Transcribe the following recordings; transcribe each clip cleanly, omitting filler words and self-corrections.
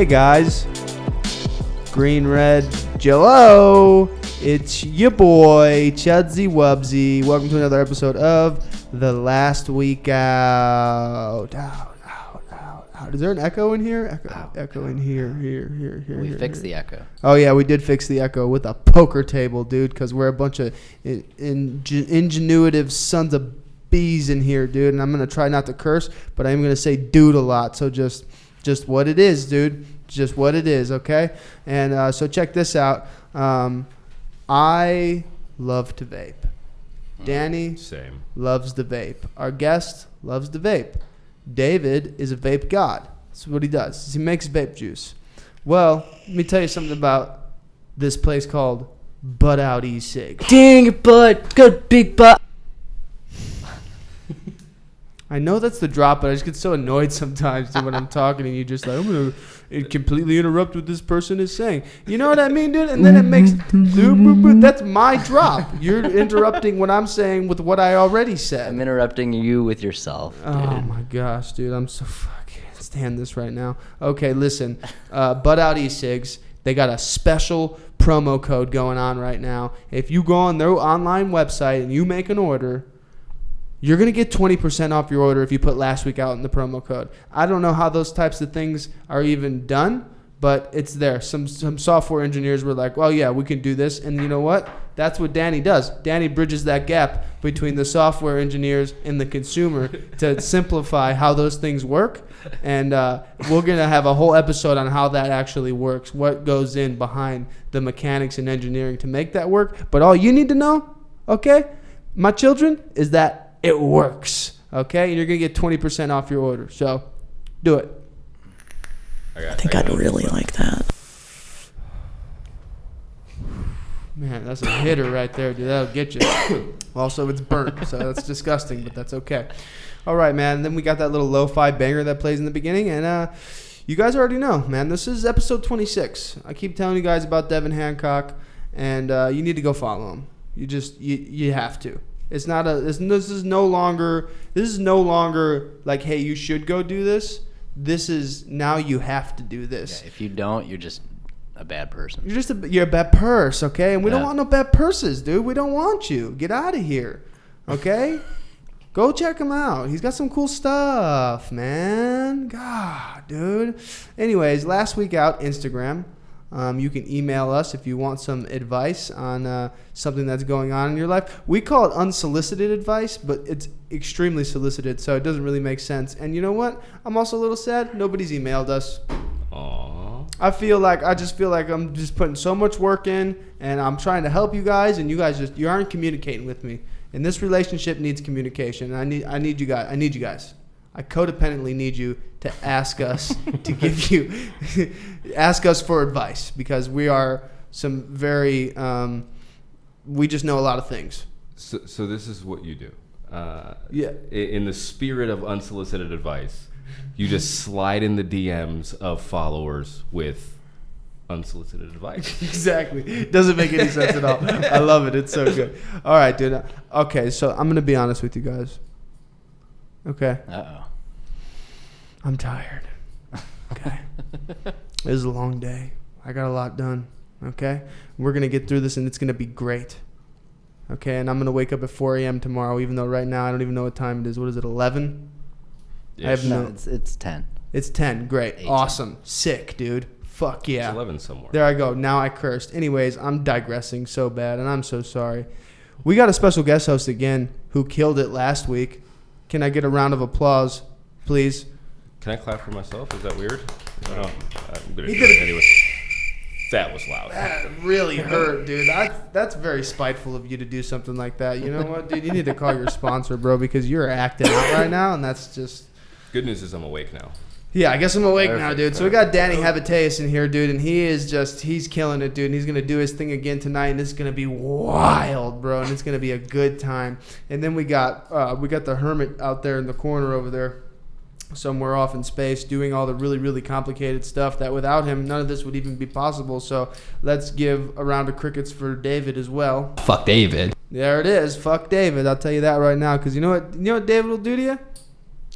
Hey guys, Green Red Jello, it's your boy Chudsy Wubsy. Welcome to another episode of The Last Week Out. Is there an echo in here? Echo in here. We fixed the echo. Oh yeah, we did fix the echo with a poker table, dude, because we're a bunch of ingenuitive sons of bees in here, dude. And I'm going to try not to curse, but I'm going to say dude a lot, so just what it is, dude. Just what it is, okay? And so check this out. I love to vape. Danny loves the vape. Our guest loves the vape. David is a vape god. That's what he does. He makes vape juice. Well, let me tell you something about this place called Butt Out E-Cig. Dang your butt, good big butt. I know that's the drop, but I just get so annoyed sometimes dude, when I'm talking and you just like, I'm going to completely interrupt what this person is saying. You know what I mean, dude? And then it makes, that's my drop. You're interrupting what I'm saying with what I already said. I'm interrupting you with yourself, dude. Oh, my gosh, dude. I'm so fucking stand this right now. Okay, listen. Butt Out E-Cigs, they got a special promo code going on right now. If you go on their online website and you make an order, you're going to get 20% off your order if you put last week out in the promo code. I don't know how those types of things are even done, but it's there. Some software engineers were like, well, yeah, we can do this. And you know what? That's what Danny does. Danny bridges that gap between the software engineers and the consumer to simplify how those things work. And we're going to have a whole episode on how that actually works, what goes in behind the mechanics and engineering to make that work. But all you need to know, okay, my children, is that it works, okay? And you're going to get 20% off your order. So, do it. I think I'd really like that. Man, that's a hitter right there, dude. That'll get you. Also, it's burnt, so that's disgusting, but that's okay. All right, man. Then we got that little lo-fi banger that plays in the beginning, and you guys already know, man. This is episode 26. I keep telling you guys about Devin Hancock, and you need to go follow him. You have to. It's not this is no longer like, hey, you should go do this. This is now you have to do this. Yeah, if you don't, you're just a bad person. You're a bad purse, okay? And we don't want no bad purses, dude. We don't want you. Get out of here, okay? Go check him out. He's got some cool stuff, man. God, dude. Anyways, last week out, Instagram. You can email us if you want some advice on something that's going on in your life. We call it unsolicited advice, but it's extremely solicited, so it doesn't really make sense. And you know what? I'm also a little sad. Nobody's emailed us. Aww. I just feel like I'm just putting so much work in, and I'm trying to help you guys, and you guys you aren't communicating with me. And this relationship needs communication. And I need you guys. I codependently need you to ask us to give you ask us for advice, because we are some very we just know a lot of things. So this is what you do. Yeah. In the spirit of unsolicited advice, you just slide in the DMs of followers with unsolicited advice. Exactly. Doesn't make any sense at all. I love it. It's so good. All right, dude. Okay, so I'm going to be honest with you guys. Okay. Uh-oh. I'm tired. Okay. It was a long day. I got a lot done. Okay. We're going to get through this, and it's going to be great. Okay. And I'm going to wake up at 4 a.m. tomorrow, even though right now I don't even know what time it is. What is it, 11? Yes. It's 10. It's 10. Great. 18. Awesome. Sick, dude. Fuck yeah. It's 11 somewhere. There I go. Now I cursed. Anyways, I'm digressing so bad, and I'm so sorry. We got a special guest host again who killed it last week. Can I get a round of applause, please? Can I clap for myself? Is that weird? No. I'm going to He do did it it. anyway. That was loud. That really hurt, dude. That's very spiteful of you to do something like that. You know what, dude? You need to call your sponsor, bro, because you're acting out right now, and that's just... Good news is I'm awake now. Yeah, I guess I'm awake Perfect. now, dude. So we got Danny Habitaeus in here, dude, and he's killing it, dude. And he's going to do his thing again tonight, and it's going to be wild, bro, and it's going to be a good time. And then we got the hermit out there in the corner over there, somewhere off in space, doing all the really, really complicated stuff that without him, none of this would even be possible. So let's give a round of crickets for David as well. Fuck David. There it is. Fuck David. I'll tell you that right now, because you know what David will do to you?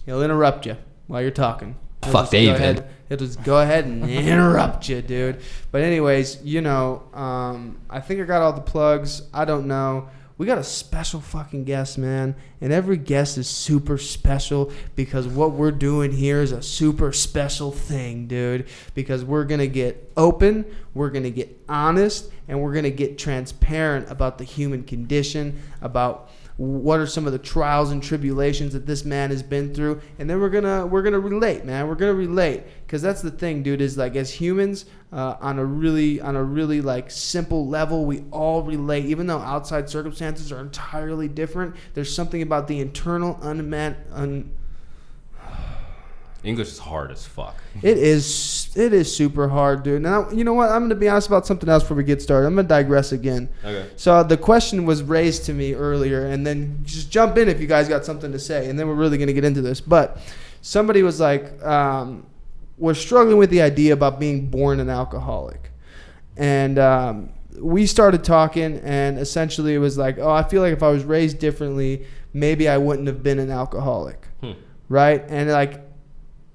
He'll interrupt you while you're talking. Fuck David. It'll just go ahead and interrupt you, dude. But anyways, I think I got all the plugs. I don't know. We got a special fucking guest, man. And every guest is super special because what we're doing here is a super special thing, dude. Because we're going to get open, we're going to get honest, and we're going to get transparent about the human condition, about what are some of the trials and tribulations that this man has been through, and then we're gonna relate, man. We're gonna relate, because that's the thing, dude. Is like as humans, on a really like simple level, we all relate. Even though outside circumstances are entirely different, there's something about the internal English is hard as fuck. It is super hard, dude. Now, you know what? I'm going to be honest about something else before we get started. I'm going to digress again. Okay. So the question was raised to me earlier, and then just jump in if you guys got something to say, and then we're really going to get into this. But somebody was like, we're struggling with the idea about being born an alcoholic. And we started talking, and essentially it was like, I feel like if I was raised differently, maybe I wouldn't have been an alcoholic. Right? And like,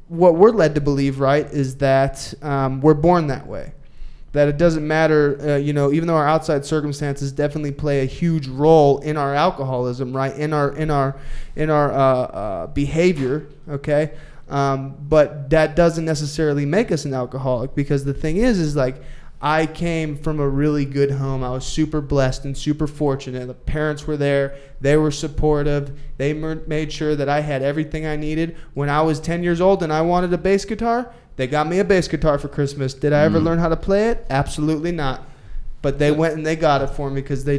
what we're led to believe, right, is that we're born that way. That it doesn't matter, even though our outside circumstances definitely play a huge role in our alcoholism, right, in our behavior, okay, but that doesn't necessarily make us an alcoholic, because the thing is like, I came from a really good home. I was super blessed and super fortunate. The parents were there. They were supportive. They made sure that I had everything I needed. When I was 10 years old and I wanted a bass guitar, they got me a bass guitar for Christmas. Did I ever learn how to play it? Absolutely not. But they went and they got it for me because they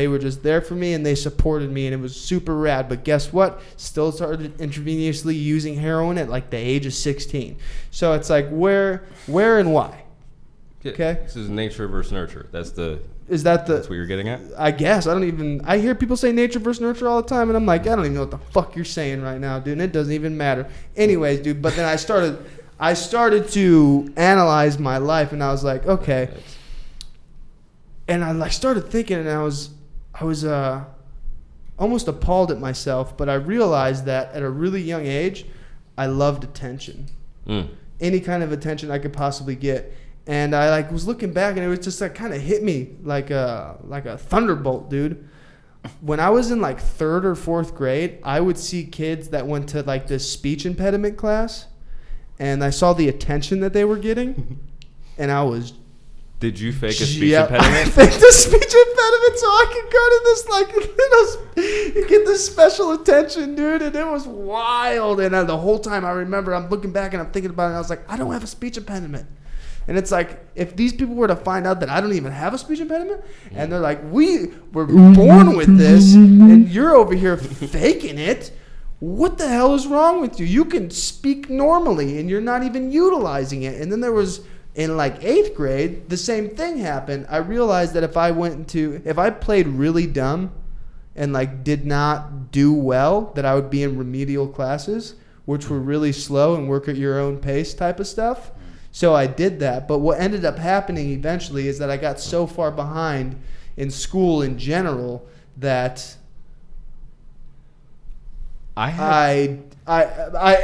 were just there for me, and they supported me, and it was super rad. But guess what? Still started intravenously using heroin at like the age of 16. So it's like where and why? Okay. This is nature versus nurture. That's what you're getting at? I guess. I hear people say nature versus nurture all the time, and I'm like, I don't even know what the fuck you're saying right now, dude. And it doesn't even matter. Anyways, dude, but then I started to analyze my life, and I was like, okay. And I like started thinking, and I was almost appalled at myself, but I realized that at a really young age, I loved attention. Any kind of attention I could possibly get. And I like was looking back, and it was just like kind of hit me like a thunderbolt, dude. When I was in like 3rd or 4th grade, I would see kids that went to like this speech impediment class, and I saw the attention that they were getting, and I was. Did you fake a speech impediment? I faked a speech impediment so I could go to this like get this special attention, dude, and it was wild. And the whole time I remember, I'm looking back and I'm thinking about it, and I was like, I don't have a speech impediment. And it's like, if these people were to find out that I don't even have a speech impediment, and they're like, we were born with this, and you're over here faking it, what the hell is wrong with you? You can speak normally, and you're not even utilizing it. And then there was, in like 8th grade, the same thing happened. I realized that if I played really dumb and like did not do well, that I would be in remedial classes, which were really slow and work at your own pace type of stuff. So I did that, but what ended up happening eventually is that I got so far behind in school in general that I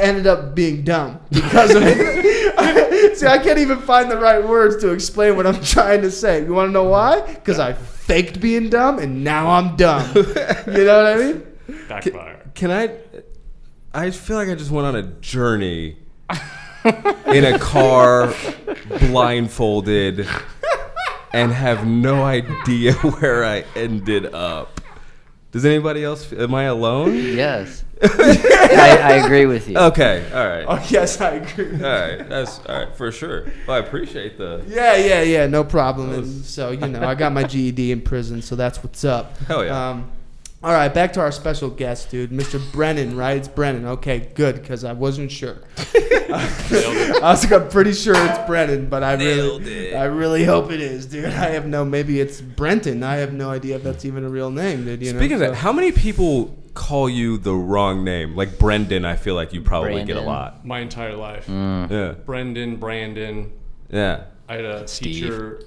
ended up being dumb because of it. See, I can't even find the right words to explain what I'm trying to say. You want to know why? Because I faked being dumb, and now I'm dumb. You know what I mean? Backfire. I feel like I just went on a journey in a car, blindfolded, and have no idea where I ended up. Does anybody else? Am I alone? Yes. I agree with you. Okay. All right. Oh, yes, I agree. All right. That's all right for sure. Well, I appreciate the. Yeah. No problem. And so I got my GED in prison, so that's what's up. Hell yeah. All right, back to our special guest, dude, Mr. Brennen, right? It's Brennen. Okay, good, because I wasn't sure. I'm pretty sure it's Brennen, but I really hope it is, dude. Maybe it's Brenton. I have no idea if that's even a real name, dude. Speaking of that, how many people call you the wrong name? Like Brendan, I feel like you probably get a lot. My entire life. Yeah. Brendan, Brandon. Yeah. I had a Steve. teacher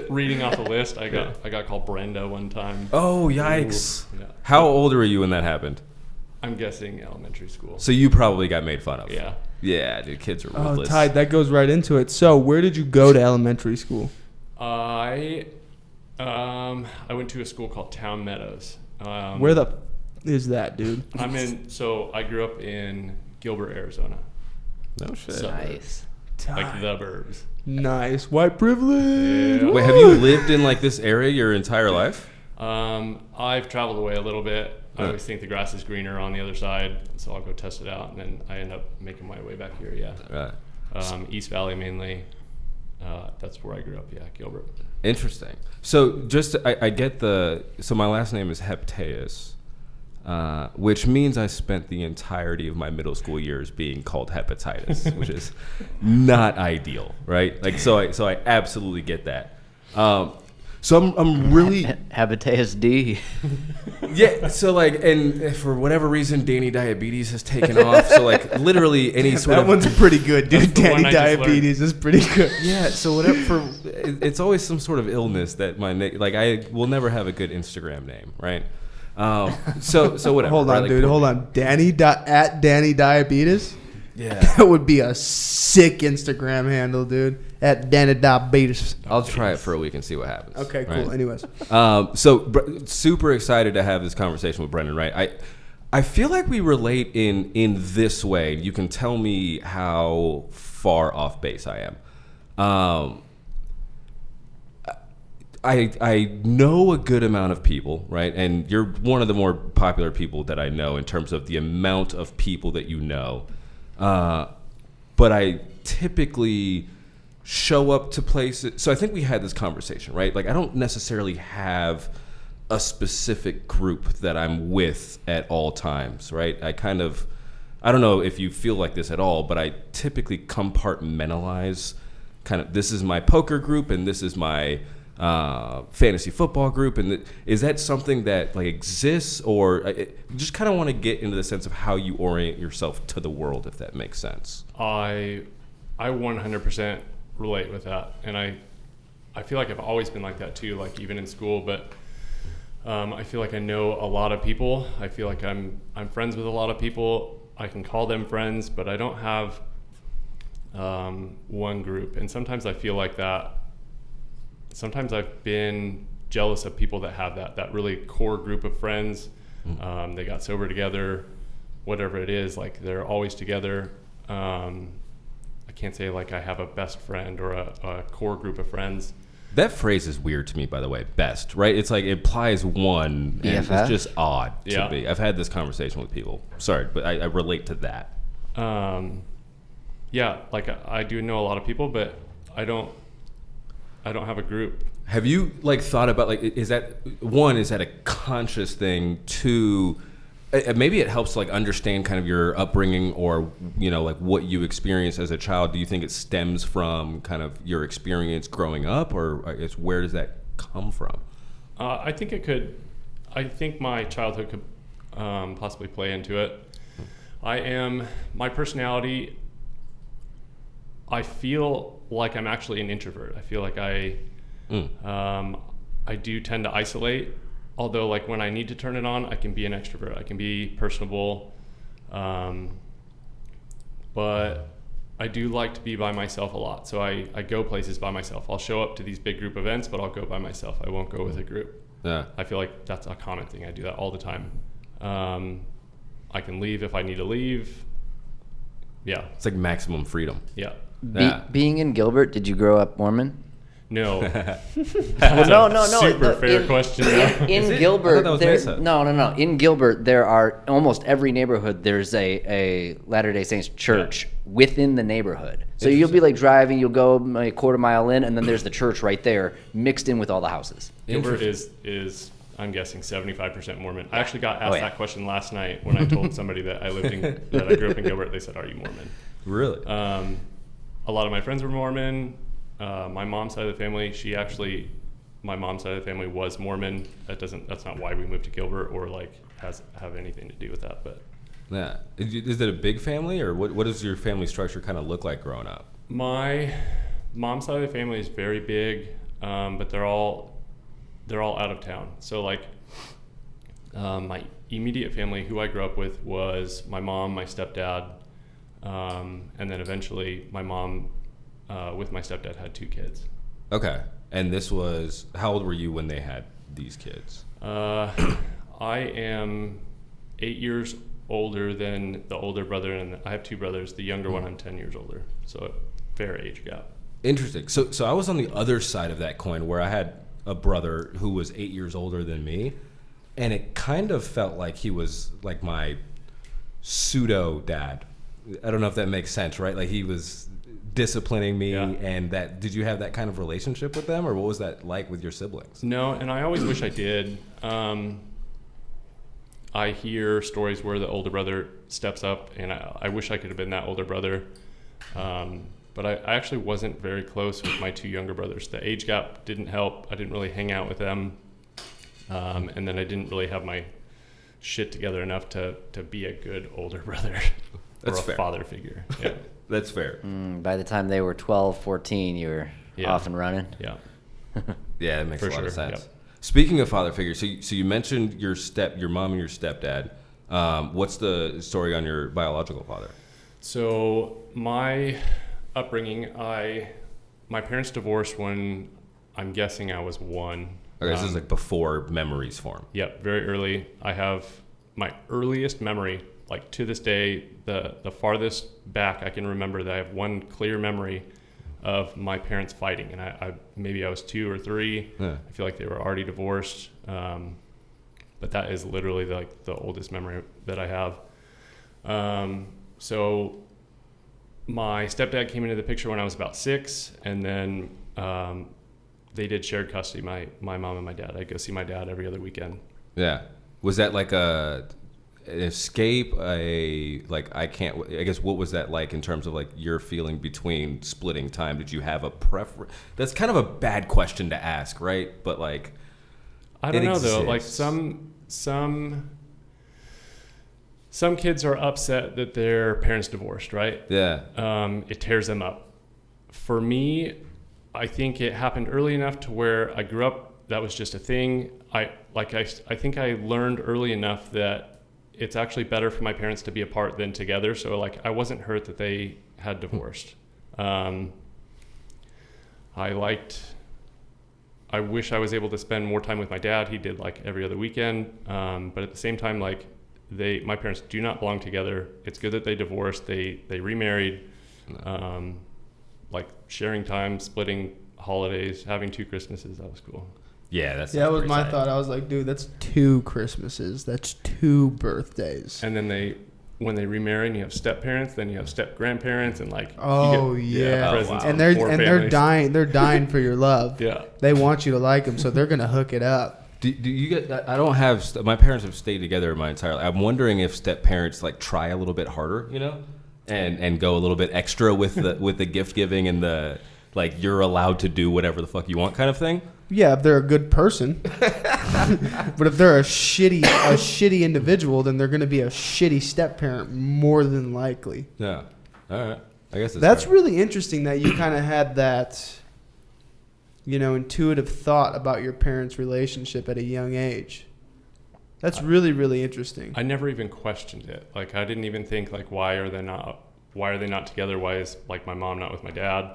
reading off a list. I got called Brenda one time. Oh, yikes. Ooh, yeah. How old were you when that happened? I'm guessing elementary school. So you probably got made fun of. Yeah. Yeah, dude, kids are Oh, ruthless. Ty, that goes right into it. So, where did you go to elementary school? I went to a school called Town Meadows. Where the is that, dude? So I grew up in Gilbert, Arizona. No shit. So- Nice. Like the burbs. Nice. White privilege. Yeah. Wait, have you lived in like this area your entire life? I've traveled away a little bit. I Huh. always think the grass is greener on the other side, so I'll go test it out, and then I end up making my way back here. Yeah. Right. East Valley mainly. That's where I grew up. Yeah, Gilbert. Interesting. So I get so my last name is Heptaeus, which means I spent the entirety of my middle school years being called hepatitis, which is not ideal, right? Like, so I absolutely get that. So I'm really Hepatitis D. yeah. So like, and for whatever reason, Danny Diabetes has taken off. So like, literally any sort That of one's pretty good, dude. That's the one Danny I just Diabetes is pretty good. yeah. So whatever. It's always some sort of illness that I will never have a good Instagram name, right? So whatever. Hold right? on, Like, dude. Hold on. At Danny Diabetes? Yeah. That would be a sick Instagram handle, dude. At Danny Diabetes. I'll try it for a week and see what happens. Okay, cool. right? Anyways. Super excited to have this conversation with Brennen, right? I feel like we relate in this way. You can tell me how far off base I am. I know a good amount of people, right? And you're one of the more popular people that I know in terms of the amount of people that you know. But I typically show up to places. So I think we had this conversation, right? Like, I don't necessarily have a specific group that I'm with at all times, right? I don't know if you feel like this at all, but I typically compartmentalize kind of, this is my poker group and this is my fantasy football group. And is that something that like exists, or just kind of want to get into the sense of how you orient yourself to the world, if that makes sense? I 100% relate with that, and I feel like I've always been like that too, like even in school. But I feel like I know a lot of people. I feel like I'm friends with a lot of people. I can call them friends, but I don't have one group. And sometimes I feel like that. Sometimes I've been jealous of people that have that really core group of friends. They got sober together, whatever it is, like they're always together. I can't say like I have a best friend or a core group of friends. That phrase is weird to me, by the way. Best, right? It's like it implies one, and BFF? it's just odd to Yeah. me. I've had this conversation with people. Sorry, but I relate to that. Yeah, like I do know a lot of people, but I don't have a group. Have you like thought about like, is that a conscious thing? Two, maybe it helps to like understand kind of your upbringing, or like what you experienced as a child. Do you think it stems from kind of your experience growing up, or where does that come from? I think it could. I think my childhood could possibly play into it. My personality, I feel like I'm actually an introvert. I feel like I do tend to isolate, although like when I need to turn it on, I can be an extrovert. I can be personable, but I do like to be by myself a lot. So I go places by myself. I'll show up to these big group events, but I'll go by myself. I won't go with a group. Yeah. I feel like that's a common thing. I do that all the time. I can leave if I need to leave. Yeah. It's like maximum freedom. Yeah. Yeah. Being in Gilbert, did you grow up Mormon? No. Well, no. Super fair question. In Is it? I Gilbert, thought that was there, Mesa. no. In Gilbert, there are almost every neighborhood. There's a Latter-day Saints church within the neighborhood. So you'll be like driving, you'll go a quarter mile in, and then there's the church right there, mixed in with all the houses. Gilbert is I'm guessing 75% Mormon. I actually got asked yeah. that question last night when I told somebody that I grew up in Gilbert. They said, "Are you Mormon?" Really? A lot of my friends were Mormon. My mom's side of the family, my mom's side of the family was Mormon. That's not why we moved to Gilbert or like have anything to do with that. But Yeah. Is it a big family, or what does your family structure kind of look like growing up? my mom's side of the family is very big, but they're all out of town. So like, My immediate family, who I grew up with, was my mom, my stepdad, and then eventually my mom with my stepdad had 2 kids. Okay. And this was, how old were you when they had these kids? I am 8 years older than the older brother, and I have 2 brothers. The younger one, I'm 10 years older, so a fair age gap. Interesting. So I was on the other side of that coin, where I had a brother who was 8 years older than me, and it kind of felt like he was like my pseudo dad. I don't know if that makes sense, right? Like he was disciplining me, and that. Did you have that kind of relationship with them, or what was that like with your siblings? No, and I always wish I did. I hear stories where the older brother steps up, and I wish I could have been that older brother. But I actually wasn't very close with my 2 younger brothers. The age gap didn't help. I didn't really hang out with them. And then I didn't really have my shit together enough to be a good older brother or a father figure. Yeah. That's fair. By the time they were 12, 14, you were off and running. Yeah. Yeah, that makes a lot of sense. Yep. Speaking of father figures, so you mentioned your mom and your stepdad. What's the story on your biological father? So my upbringing, my parents divorced when I'm guessing I was 1. Okay, this is like before memories form. Yep, very early. I have my earliest memory, like to this day, the farthest back I can remember that I have one clear memory of my parents fighting, and I maybe I was 2 or 3. Yeah. I feel like they were already divorced, but that is literally like the oldest memory that I have. So my stepdad came into the picture when I was about 6, and then they did shared custody, my mom and my dad. I'd go see my dad every other weekend. Yeah. Was that like an escape? I guess what was that like in terms of like your feeling between splitting time? Did you have a preference? That's kind of a bad question to ask, right? But like, I don't know though. Like some kids are upset that their parents divorced, right? Yeah. It tears them up. For me, I think it happened early enough to where I grew up. That was just a thing. I think I learned early enough that it's actually better for my parents to be apart than together. So like I wasn't hurt that they had divorced. I wish I was able to spend more time with my dad. He did like every other weekend. But at the same time, like my parents do not belong together. It's good that they divorced. They remarried. No. Like sharing time, splitting holidays, having 2 Christmases. That was cool. Yeah, that was pretty my sad. thought. I was like, dude, that's 2 Christmases. That's 2 birthdays. And then when they remarry, and you have step parents, then you have step grandparents, and like And presents from they're 4 and families. they're dying for your love. Yeah. They want you to like them, so they're gonna hook it up. Do you get? I don't have. My parents have stayed together my entire life. I'm wondering if step parents like try a little bit harder, and go a little bit extra with the gift giving and the like you're allowed to do whatever the fuck you want kind of thing. Yeah, if they're a good person. But if they're a shitty individual, then they're gonna be a shitty step parent more than likely. Yeah. All right. I guess That's fair. really interesting that you kind of had that, intuitive thought about your parents' relationship at a young age. That's really, really interesting. I never even questioned it. Like I didn't even think like why are they not together? Why is like my mom not with my dad?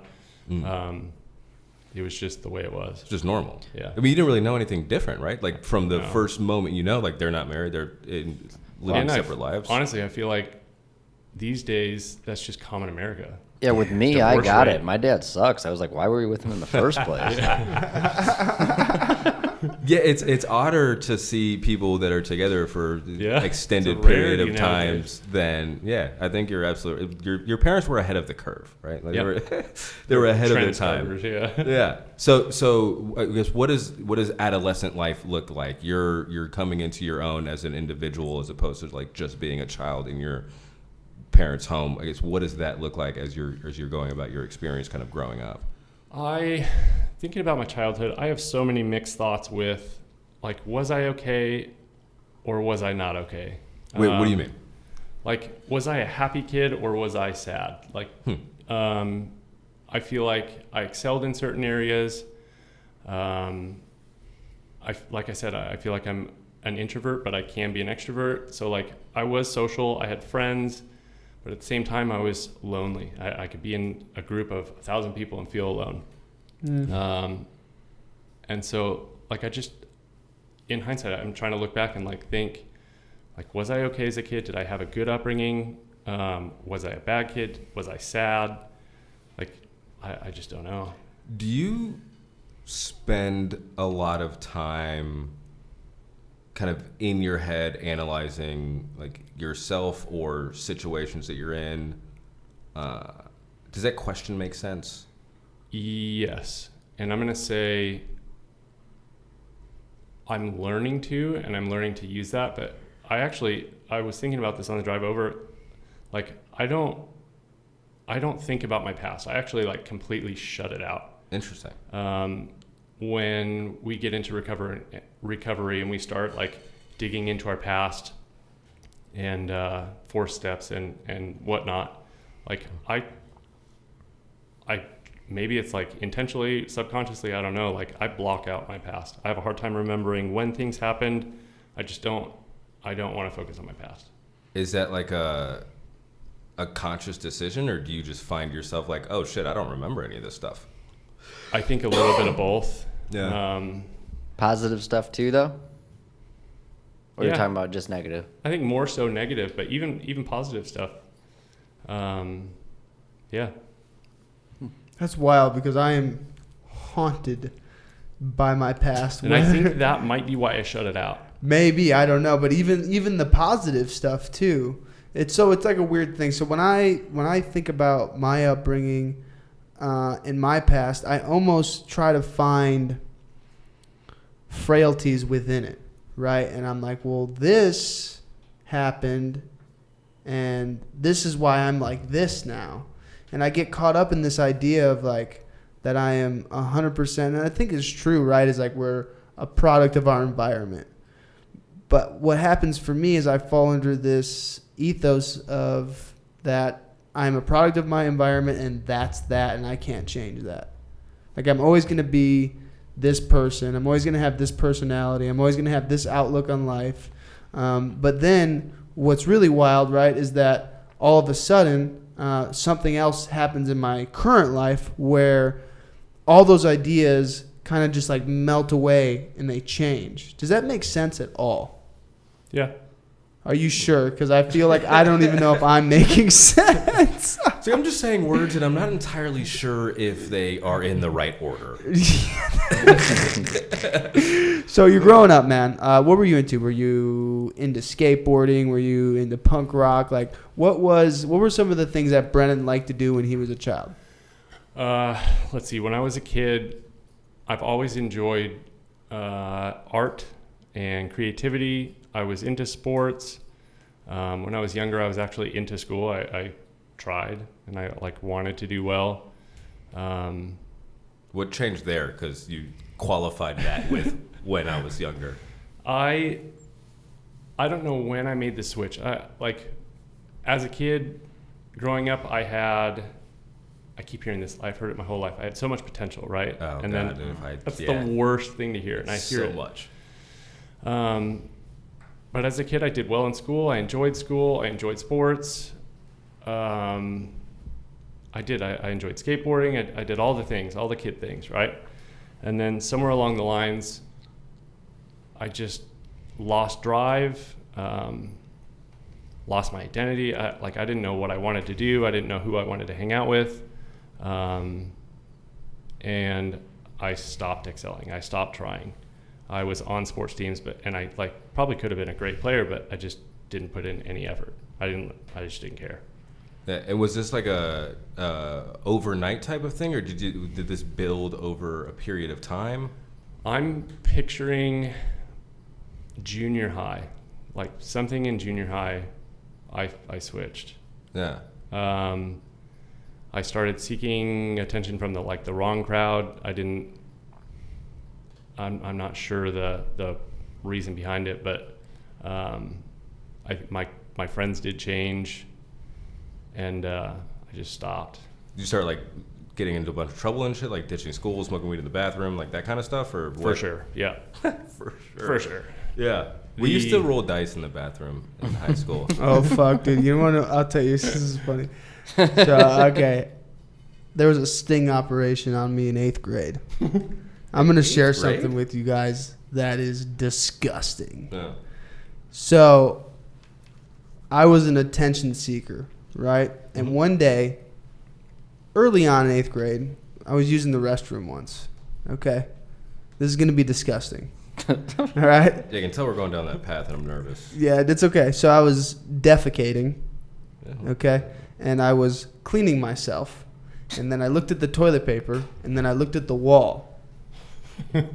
It was just the way it was. It's just normal. Yeah. I mean, you didn't really know anything different, right? Like from the No. first moment, like they're not married, they're living separate lives. Honestly, I feel like these days that's just common America. Yeah, with me, I Divorce got rate. it. My dad sucks. I was like, why were we with him in the first place? Yeah, it's odder to see people that are together for extended It's a period of rarity times than I think you're absolutely your parents were ahead of the curve, right? Like they were ahead of their time. Yeah. Yeah. So I guess what does adolescent life look like? You're coming into your own as an individual as opposed to like just being a child in your parents' home. I guess what does that look like as you're going about your experience kind of growing up? Thinking about my childhood, I have so many mixed thoughts with, like, was I okay or was I not okay? Wait, what do you mean? Like, was I a happy kid or was I sad? Like, I feel like I excelled in certain areas. Like I said, I feel like I'm an introvert, but I can be an extrovert. So like I was social, I had friends, but at the same time I was lonely. I could be in a group of 1,000 people and feel alone. And so like in hindsight, I'm trying to look back and like think, like, was I okay as a kid? Did I have a good upbringing? Was I a bad kid? Was I sad? Like, I just don't know. Do you spend a lot of time kind of in your head analyzing like yourself or situations that you're in? Does that question make sense? Yes. And I'm going to say I'm learning to, and I'm learning to use that. But I was thinking about this on the drive over. Like, I don't think about my past. I actually like completely shut it out. Interesting. When we get into recovery and we start like digging into our past and 4 steps and whatnot, like I maybe it's like intentionally, subconsciously, I don't know, like I block out my past. I have a hard time remembering when things happened. I don't want to focus on my past. Is that like a conscious decision, or do you just find yourself like, oh shit, I don't remember any of this stuff? I think a little bit of both. Yeah. Positive stuff too, though? Or Yeah. you're talking about just negative? I think more so negative, but even positive stuff. Yeah. That's wild because I am haunted by my past. And I think that might be why I shut it out. Maybe, I don't know, but even the positive stuff too. It's like a weird thing. So when I think about my upbringing in my past, I almost try to find frailties within it, right? And I'm like, well, this happened, and this is why I'm like this now. And I get caught up in this idea of like that I am 100%, and I think it's true, right? Is like we're a product of our environment. But what happens for me is I fall under this ethos of that I'm a product of my environment, and that's that, and I can't change that. Like I'm always going to be this person. I'm always going to have this personality. I'm always going to have this outlook on life. But then what's really wild, right, is that all of a sudden something else happens in my current life where all those ideas kind of just like melt away and they change. Does that make sense at all? Yeah. Are you sure? Because I feel like I don't even know if I'm making sense. See, I'm just saying words, and I'm not entirely sure if they are in the right order. So you're growing up, man. What were you into? Were you into skateboarding? Were you into punk rock? Like, what were some of the things that Brennen liked to do when he was a child? Let's see. When I was a kid, I've always enjoyed art and creativity. I was into sports. When I was younger, I was actually into school. I tried, and I like wanted to do well. What changed there? Because you qualified that with when I was younger. I don't know when I made the switch. Like as a kid, growing up, I keep hearing this. I've heard it my whole life. I had so much potential, right? Oh, and God, then that's yeah. the worst thing to hear, and I hear so it much. But as a kid, I did well in school. I enjoyed school. I enjoyed sports. I enjoyed skateboarding. I did all the things, all the kid things, right? And then somewhere along the lines, I just lost drive, lost my identity. I didn't know what I wanted to do. I didn't know who I wanted to hang out with. And I stopped excelling. I stopped trying. I was on sports teams, and I probably could have been a great player, but I just didn't put in any effort. I just didn't care. And was this like a overnight type of thing, or did this build over a period of time? I'm picturing junior high, like something in junior high. I switched. Yeah. I started seeking attention from the wrong crowd. I'm not sure the reason behind it, but my friends did change, and I just stopped. Did you start getting into a bunch of trouble and shit, like ditching school, smoking weed in the bathroom, like that kind of stuff, or what? For sure, yeah. For sure. For sure. Yeah. We used to roll dice in the bathroom in high school. Oh, fuck, dude. You want to? I'll tell you. This is funny. So, okay. There was a sting operation on me in 8th grade. I'm going to share something with you guys that is disgusting. Yeah. So, I was an attention seeker, right? And one day, early on in 8th grade, I was using the restroom once. Okay? This is going to be disgusting. All right? Yeah, you can tell we're going down that path and I'm nervous. Yeah, it's okay. So, I was defecating, Yeah. okay? And I was cleaning myself. And then I looked at the toilet paper, and then I looked at the wall. and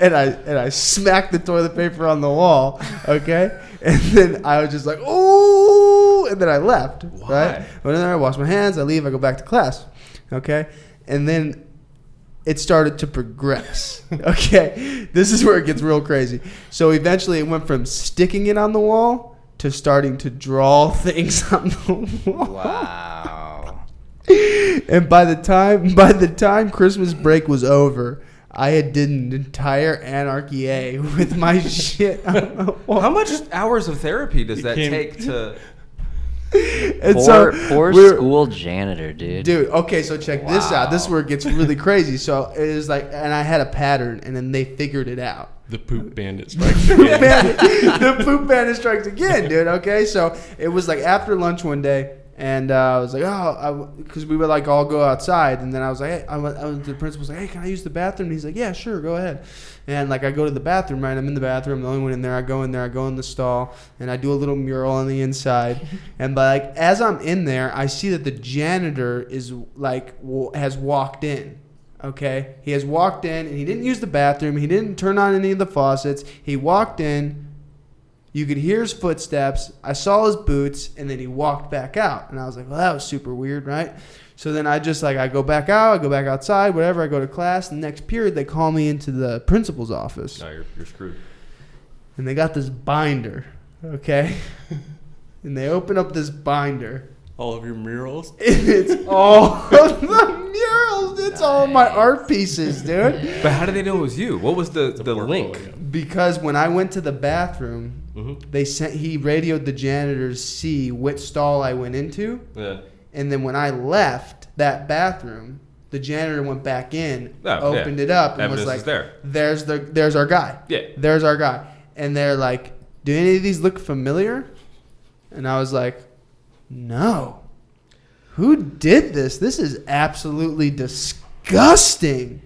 I smacked the toilet paper on the wall, okay? And then I was just like, "Ooh!" And then I left. Why? Right? Went in there, I wash my hands, I leave, I go back to class, okay? And then it started to progress, okay? This is where it gets real crazy. So eventually it went from sticking it on the wall to starting to draw things on the wall. Wow. And by the time Christmas break was over, I had did an entire Anarchy A with my shit on the wall. How much hours of therapy does that take to... And Poor school janitor, dude. Dude, okay, so check this out. This is where it gets really crazy. So it was like, and I had a pattern, and then they figured it out. The poop bandit strikes again. The poop bandit strikes again, dude. Okay, so it was like after lunch one day, and I was like, because we would like all go outside, and then I was like, hey, I went to the principal's like, hey, can I use the bathroom? And he's like, yeah, sure, go ahead. And like I go to the bathroom, right? I'm in the bathroom, the only one in there. I go in the stall, and I do a little mural on the inside. And like as I'm in there, I see that the janitor is like has walked in. Okay, he has walked in, and he didn't use the bathroom. He didn't turn on any of the faucets. He walked in. You could hear his footsteps. I saw his boots, and then he walked back out. And I was like, well, that was super weird, right? So then I just like, I go back out, I go back outside, whatever. I go to class. The next period, they call me into the principal's office. No, you're screwed. And they got this binder, okay? And they open up this binder. All of your murals. And it's all of the murals. It's all of my art pieces, dude. But how did they know it was you? What was the link? Because when I went to the bathroom, he radioed the janitors to see which stall I went into. Yeah. And then when I left that bathroom, the janitor went back in, opened it up, and Evidence was like, is there. there's our guy. Yeah. There's our guy. And they're like, do any of these look familiar? And I was like, no. Who did this? This is absolutely disgusting.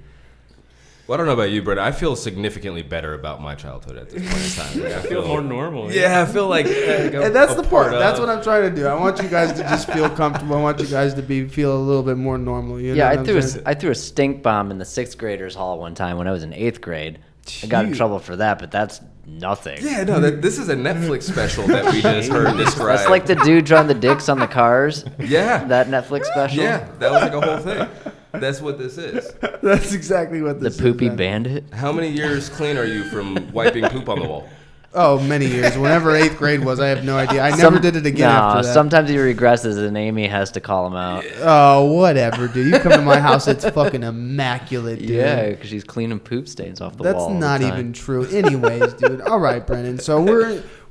Well, I don't know about you, Brett. I feel significantly better about my childhood at this point in time. Like, I feel more normal. Yeah, I feel like and that's the part. That's what I'm trying to do. I want you guys to just feel comfortable. I want you guys to feel a little bit more normal. You know Yeah, what I threw a stink bomb in the 6th graders hall one time when I was in 8th grade. I got in trouble for that, but that's nothing. Yeah, no, this is a Netflix special that we just heard described. That's like the dude drawing the dicks on the cars. Yeah. That Netflix special. Yeah, that was like a whole thing. That's what this is. That's exactly what this is. The poopy man. bandit. How many years clean are you from wiping poop on the wall? Oh, many years. Whenever 8th grade was, I have no idea. I never did it again after that. Sometimes he regresses and Amy has to call him out. Oh, whatever, dude. You come to my house, it's fucking immaculate, dude. Yeah, because she's cleaning poop stains off the That's wall. That's not even true. Anyways, dude. All right, Brennan. So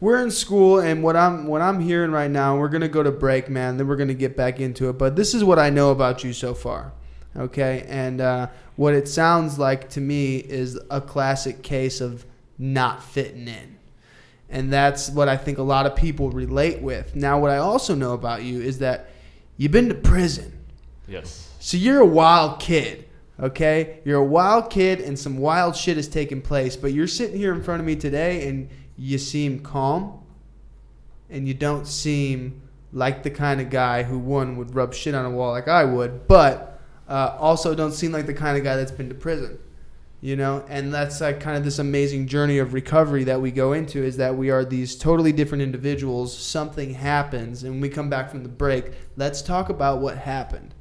we're in school, and what I'm hearing right now, we're gonna go to break, man. Then we're gonna get back into it. But this is what I know about you so far, okay? And what it sounds like to me is a classic case of not fitting in. And that's what I think a lot of people relate with. Now, what I also know about you is that you've been to prison. Yes. So you're a wild kid, okay? You're a wild kid, and some wild shit has taken place. But you're sitting here in front of me today, and you seem calm, and you don't seem like the kind of guy who, one, would rub shit on a wall like I would, but also don't seem like the kind of guy that's been to prison. You know, and that's like kind of this amazing journey of recovery that we go into, is that we are these totally different individuals. Something happens, and when we come back from the break, let's talk about what happened.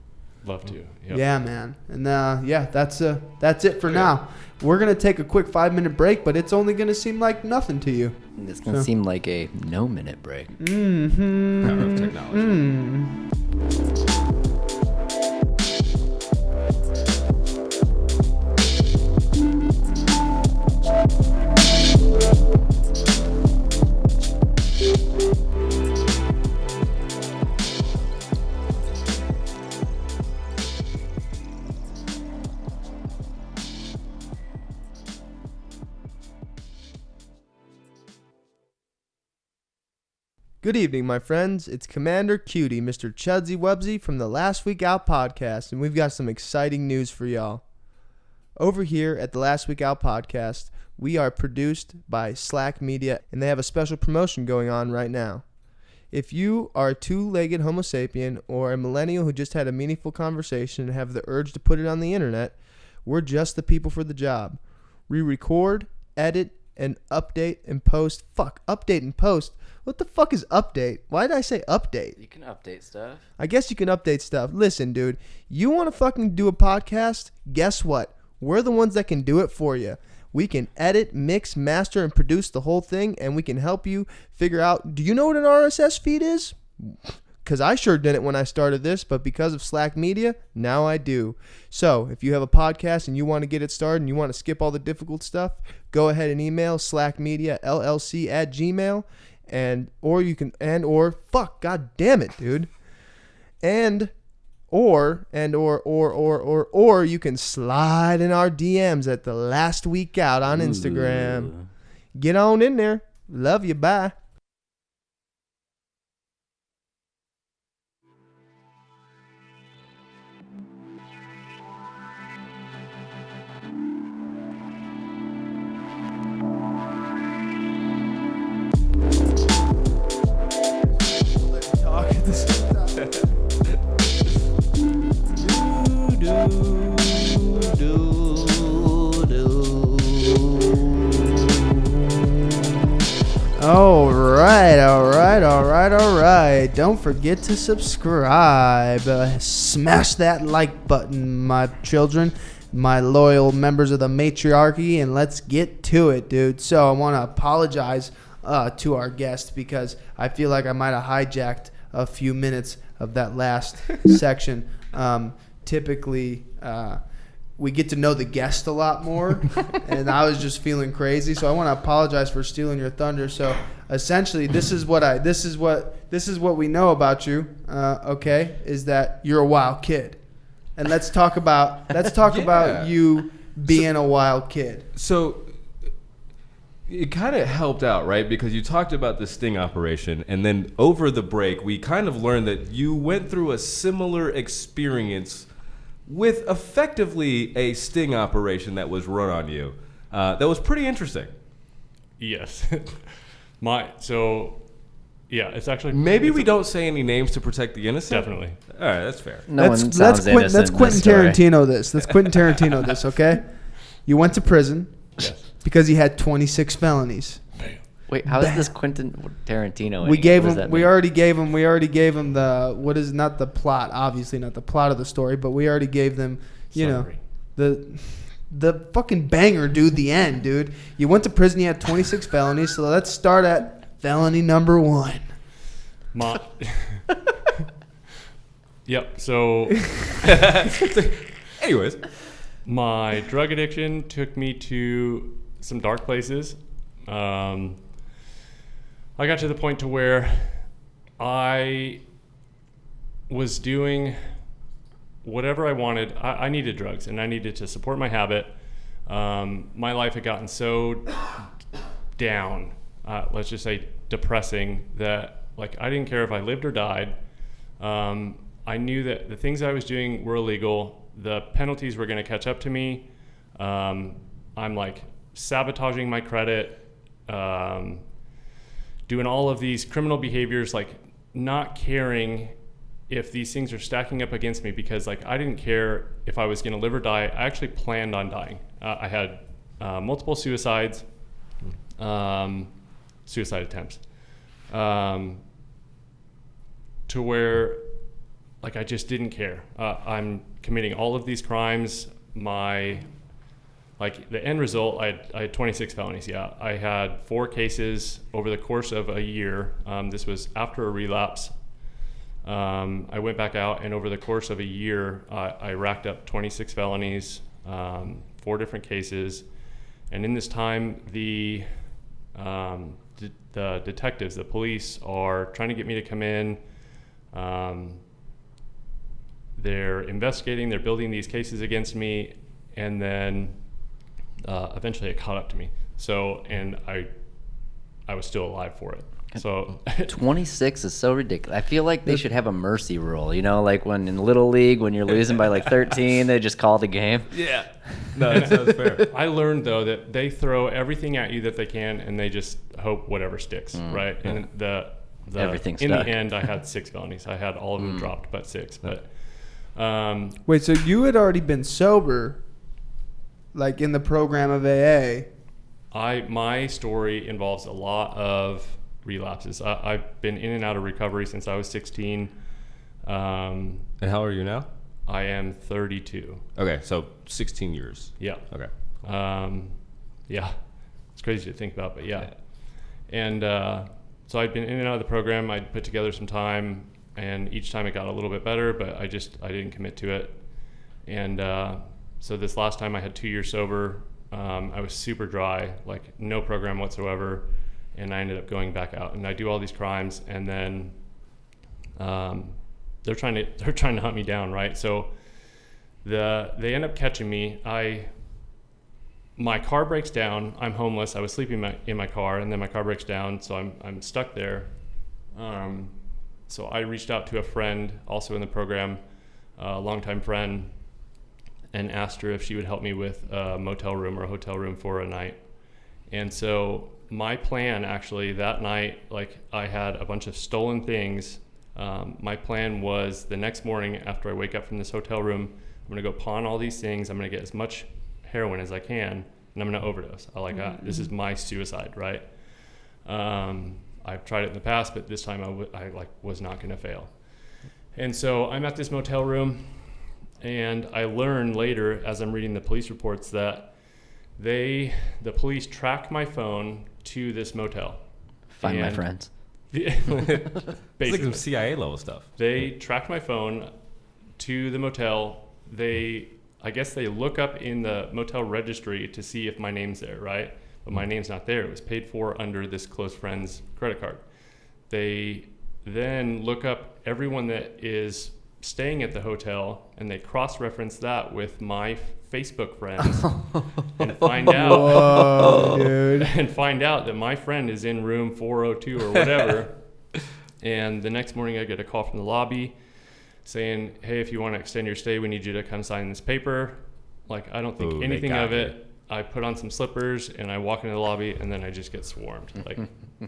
Love to. Yep. Yeah, man. And that's it for now. We're going to take a quick 5-minute break, but it's only going to seem like nothing to you. It's going to seem like a no-minute break. Mm-hmm. Power of technology. Mm. Good evening, my friends. It's Commander Cutie, Mr. Chudsy Wubsy from the Last Week Out podcast, and we've got some exciting news for y'all. Over here at the Last Week Out podcast, we are produced by Slack Media, and they have a special promotion going on right now. If you are a two-legged Homo sapien or a millennial who just had a meaningful conversation and have the urge to put it on the internet, we're just the people for the job. We record, edit, and update and post. Update and post? What the fuck is update? Why did I say update? You can update stuff. I guess you can update stuff. Listen, dude, you want to fucking do a podcast? Guess what? We're the ones that can do it for you. We can edit, mix, master, and produce the whole thing, and we can help you figure out, do you know what an RSS feed is? Because I sure didn't when I started this, but because of Slack Media, now I do. So if you have a podcast and you want to get it started and you want to skip all the difficult stuff, go ahead and email slackmediallc@gmail.com. Or you can, god damn it, dude. Or you can slide in our DMs at the Last Week Out on Instagram. Ooh. Get on in there. Love you. Bye. All right. Don't forget to subscribe. Smash that like button, my children, my loyal members of the matriarchy, and let's get to it, dude. So I want to apologize to our guest because I feel like I might have hijacked a few minutes of that last section. Typically, we get to know the guest a lot more, and I was just feeling crazy. So I want to apologize for stealing your thunder. So essentially, this is what we know about you. Okay, is that you're a wild kid, and let's talk about about you being a wild kid. So it kind of helped out, right? Because you talked about the sting operation, and then over the break, we kind of learned that you went through a similar experience with effectively a sting operation that was run on you. That was pretty interesting. Yes. It's actually... Maybe we don't say any names to protect the innocent? Definitely. All right, that's fair. Let's Quentin Tarantino this. Let's Quentin Tarantino this, okay? You went to prison because you had 26 felonies. Wait, how is this Quentin Tarantino? We already gave him the, what is not the plot, obviously not the plot of the story, but we already gave them, Summary. the fucking banger, dude, the end, dude. You went to prison, you had 26 felonies, so let's start at felony number 1. Yep, so... Anyways. My drug addiction took me to some dark places. I got to the point to where I was doing whatever I wanted. I needed drugs, and I needed to support my habit. My life had gotten so down, let's just say depressing, that like I didn't care if I lived or died. I knew that the things I was doing were illegal. The penalties were going to catch up to me. I'm like sabotaging my credit, doing all of these criminal behaviors, like not caring if these things are stacking up against me, because like I didn't care if I was going to live or die. I actually planned on dying. I had multiple suicides, suicide attempts, to where like I just didn't care. I'm committing all of these crimes. Like the end result, I had 26 felonies. Yeah, I had 4 cases over the course of a year. This was after a relapse. I went back out, and over the course of a year, I racked up 26 felonies, 4 different cases. And in this time, the detectives, the police, are trying to get me to come in. They're investigating. They're building these cases against me, and then eventually it caught up to me. So, and I was still alive for it. So 26 is so ridiculous. I feel like they should have a mercy rule, like when in Little League, when you're losing by like 13, they just call the game. Yeah. No, that sounds fair. I learned though that they throw everything at you that they can, and they just hope whatever sticks, right? And the Everything in stuck. the end, I had 6 felonies. I had all of them dropped, but 6. But Wait, so you had already been sober, like in the program of AA? my story involves a lot of relapses. I've been in and out of recovery since I was 16. And how old are you now? I am 32. Okay, so 16 years. Yeah. Okay. Yeah. It's crazy to think about, but yeah. And so I'd been in and out of the program. I'd put together some time, and each time it got a little bit better, but I didn't commit to it. And so this last time I had 2 years sober. I was super dry, like no program whatsoever, and I ended up going back out. And I do all these crimes, and then they're trying to hunt me down, right? So they end up catching me. My car breaks down. I'm homeless. I was sleeping in my car, and then my car breaks down, so I'm stuck there. So I reached out to a friend also in the program, a longtime friend, and asked her if she would help me with a motel room or a hotel room for a night. And so my plan actually that night, like I had a bunch of stolen things. My plan was the next morning after I wake up from this hotel room, I'm gonna go pawn all these things. I'm gonna get as much heroin as I can, and I'm gonna overdose. This is my suicide, right? I've tried it in the past, but this time I was not gonna fail. And so I'm at this motel room, and I learn later as I'm reading the police reports that the police tracked my phone to this motel. Find my friends. It's like Basically, some CIA level stuff. they tracked my phone to the motel. I guess they look up in the motel registry to see if my name's there, right? But my name's not there. It was paid for under this close friend's credit card. They then look up everyone that is staying at the hotel, and they cross-reference that with my Facebook friends and find out Whoa, dude. and find out that my friend is in room 402 or whatever. And the next morning I get a call from the lobby saying, hey, if you want to extend your stay, we need you to come sign this paper. Like, I don't think Ooh, anything they got of you. it. I put on some slippers and I walk into the lobby, and then I just get swarmed. Like,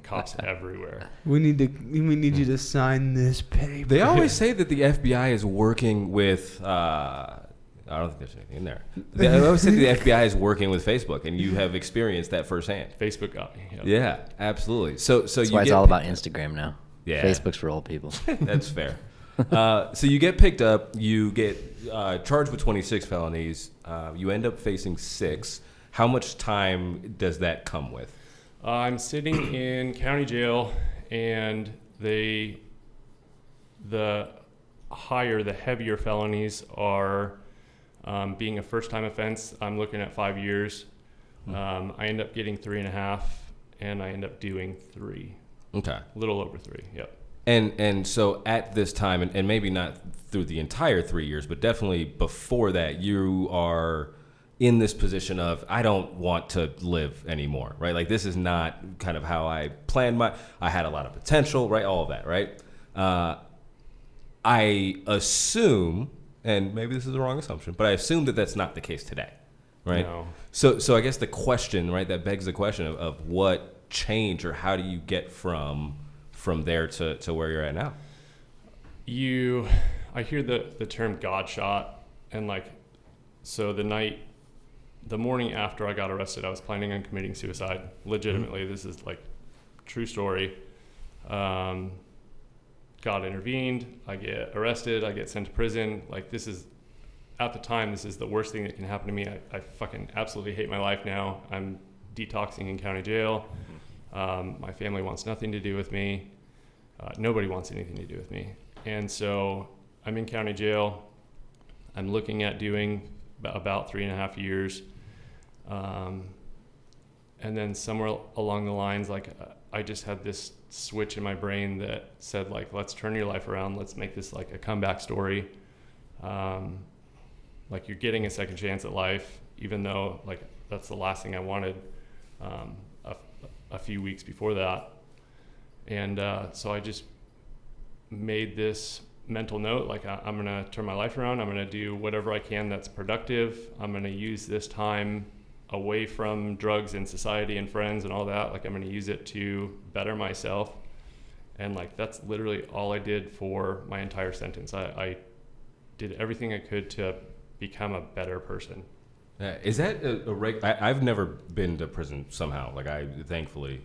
cops everywhere. We need you to sign this paper. They always say that the FBI is working with. I don't think there's anything in there. They always say that the FBI is working with Facebook, and you have experienced that firsthand. Facebook got me. Yep. Yeah, absolutely. So That's you why it's get all about picked up. Instagram now. Yeah. Facebook's for old people. That's fair. So you get picked up. You get charged with 26 felonies. You end up facing 6. How much time does that come with? I'm sitting in county jail, and the heavier felonies are being a first-time offense. I'm looking at 5 years. I end up getting 3.5, and I end up doing 3. Okay. A little over 3. Yep. And so at this time, and maybe not through the entire 3 years, but definitely before that, you are in this position of, I don't want to live anymore, right? Like, this is not kind of how I planned I had a lot of potential, right? All of that, right? I assume, and maybe this is the wrong assumption, but I assume that that's not the case today, right? No. So I guess the question, right, that begs the question of what changed, or how do you get from there to where you're at now? I hear the term God shot, and like, so the morning after I got arrested, I was planning on committing suicide. Legitimately, This is like true story. God intervened. I get arrested. I get sent to prison. Like, at the time, this is the worst thing that can happen to me. I fucking absolutely hate my life now. I'm detoxing in county jail. My family wants nothing to do with me. Nobody wants anything to do with me. And so I'm in county jail. I'm looking at doing about 3.5 years. And then somewhere along the lines, like, I just had this switch in my brain that said, like, let's turn your life around. Let's make this like a comeback story. Like, you're getting a second chance at life, even though, like, that's the last thing I wanted a few weeks before that. And so I just made this mental note, like I'm going to turn my life around. I'm going to do whatever I can that's productive. I'm going to use this time away from drugs and society and friends and all that. Like I'm going to use it to better myself. And like that's literally all I did for my entire sentence. I did everything I could to become a better person. Is that I've never been to prison somehow. Like thankfully,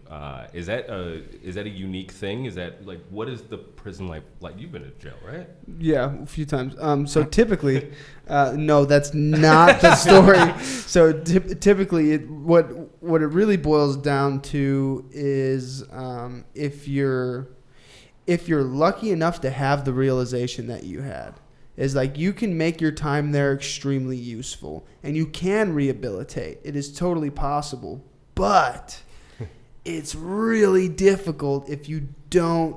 is that a unique thing? Is that like, what is the prison life like? You've been to jail, right? Yeah, a few times. So typically, no, that's not the story. So typically, what it really boils down to is if you're lucky enough to have the realization that you had. Is like you can make your time there extremely useful and you can rehabilitate. It is totally possible, but it's really difficult if you don't,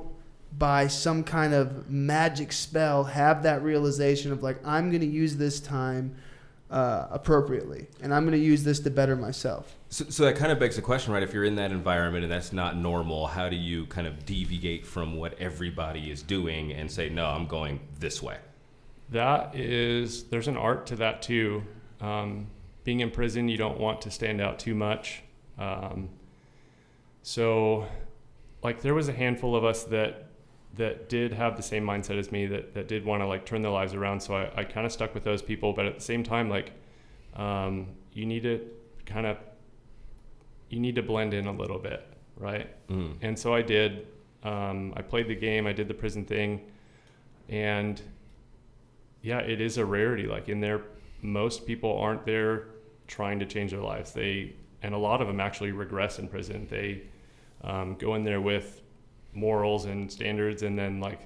by some kind of magic spell, have that realization of like, I'm going to use this time appropriately and I'm going to use this to better myself. So that kind of begs the question, right? If you're in that environment and that's not normal, how do you kind of deviate from what everybody is doing and say, no, I'm going this way? There's an art to that too. Being in prison, you don't want to stand out too much. So like there was a handful of us that did have the same mindset as me, that did want to like turn their lives around. So I kind of stuck with those people, but at the same time, like, you need to blend in a little bit. Right. And so I did, I played the game, I did the prison thing, and yeah, it is a rarity. Like in there, most people aren't there trying to change their lives. And a lot of them actually regress in prison. They go in there with morals and standards, and then like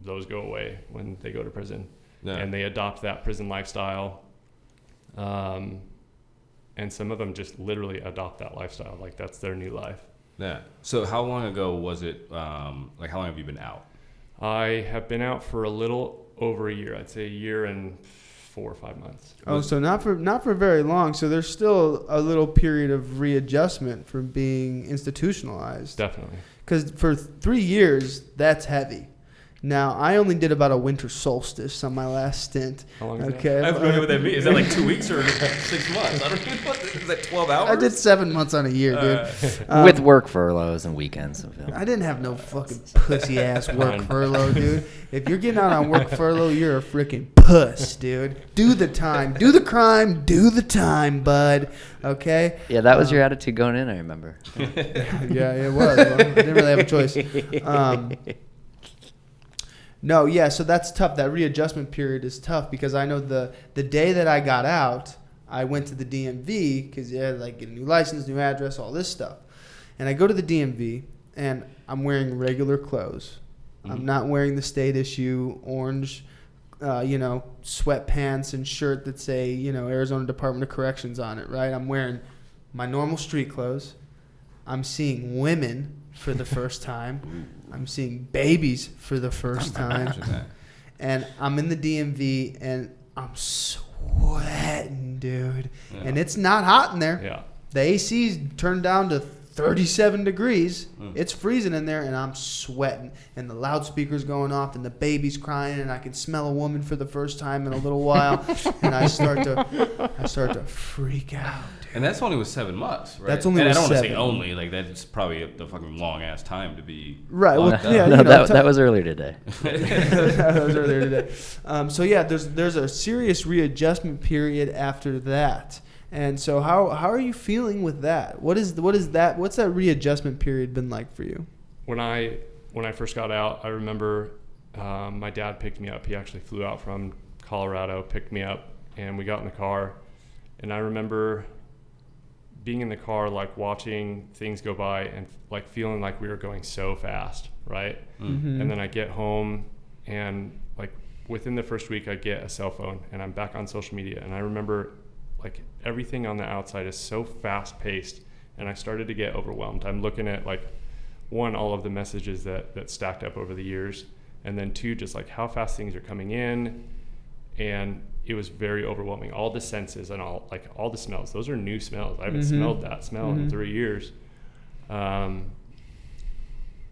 those go away when they go to prison. Yeah. And they adopt that prison lifestyle. And some of them just literally adopt that lifestyle. Like that's their new life. Yeah. So how long ago was it? Like how long have you been out? I have been out for a little over a year. I'd say a year and 4 or 5 months. Oh, so not for very long. So there's still a little period of readjustment from being institutionalized. Definitely. Because for 3 years, that's heavy. Now, I only did about a winter solstice on my last stint. How long is that? I have no idea what that means. Is that like 2 weeks or 6 months? I don't even know. Is that 12 hours? I did 7 months on a year, dude. With work furloughs and weekends. I didn't have no fucking pussy-ass work furlough, dude. If you're getting out on work furlough, you're a freaking puss, dude. Do the time. Do the crime. Do the time, bud. Okay? Yeah, that was your attitude going in, I remember. Yeah, it was. Well, I didn't really have a choice. No, yeah, so that's tough. That readjustment period is tough because I know the day that I got out, I went to the DMV because you had to like get a new license, new address, all this stuff. And I go to the DMV and I'm wearing regular clothes. Mm-hmm. I'm not wearing the state issue orange, sweatpants and shirt that say, Arizona Department of Corrections on it, right? I'm wearing my normal street clothes. I'm seeing women for the first time. I'm seeing babies for the first time. And I'm in the DMV and I'm sweating, dude. Yeah. And it's not hot in there. Yeah. The AC's turned down to 37 degrees. It's freezing in there and I'm sweating. And the loudspeaker's going off and the baby's crying and I can smell a woman for the first time in a little while. And I start to freak out. And that's only with 7 months, right? That's only and with I don't want to 7. say only, like that's probably the fucking long ass time to be. Right. Well, that was earlier today. That was earlier today. So yeah, there's a serious readjustment period after that. And so how are you feeling with that? What's that readjustment period been like for you? When I first got out, I remember my dad picked me up. He actually flew out from Colorado, picked me up, and we got in the car. And I remember being in the car, like watching things go by and like feeling like we were going so fast, right? Mm-hmm. And then I get home and like within the first week I get a cell phone and I'm back on social media. And I remember like everything on the outside is so fast paced and I started to get overwhelmed. I'm looking at like one, all of the messages that stacked up over the years. And then two, just like how fast things are coming in. And it was very overwhelming. All the senses and all the smells. Those are new smells. I haven't smelled that smell in 3 years.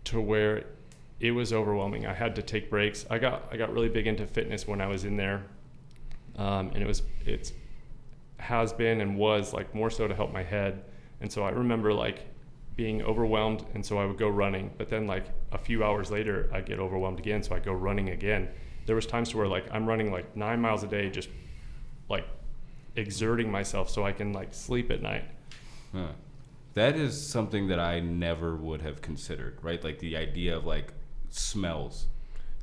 to where it was overwhelming. I had to take breaks. I got really big into fitness when I was in there, and it's has been and was like more so to help my head. And so I remember like being overwhelmed, and so I would go running, but then like a few hours later I'd get overwhelmed again, so I'd go running again. There was times to where like I'm running like 9 miles a day, just like exerting myself so I can like sleep at night. Huh. That is something that I never would have considered, right? Like the idea of like smells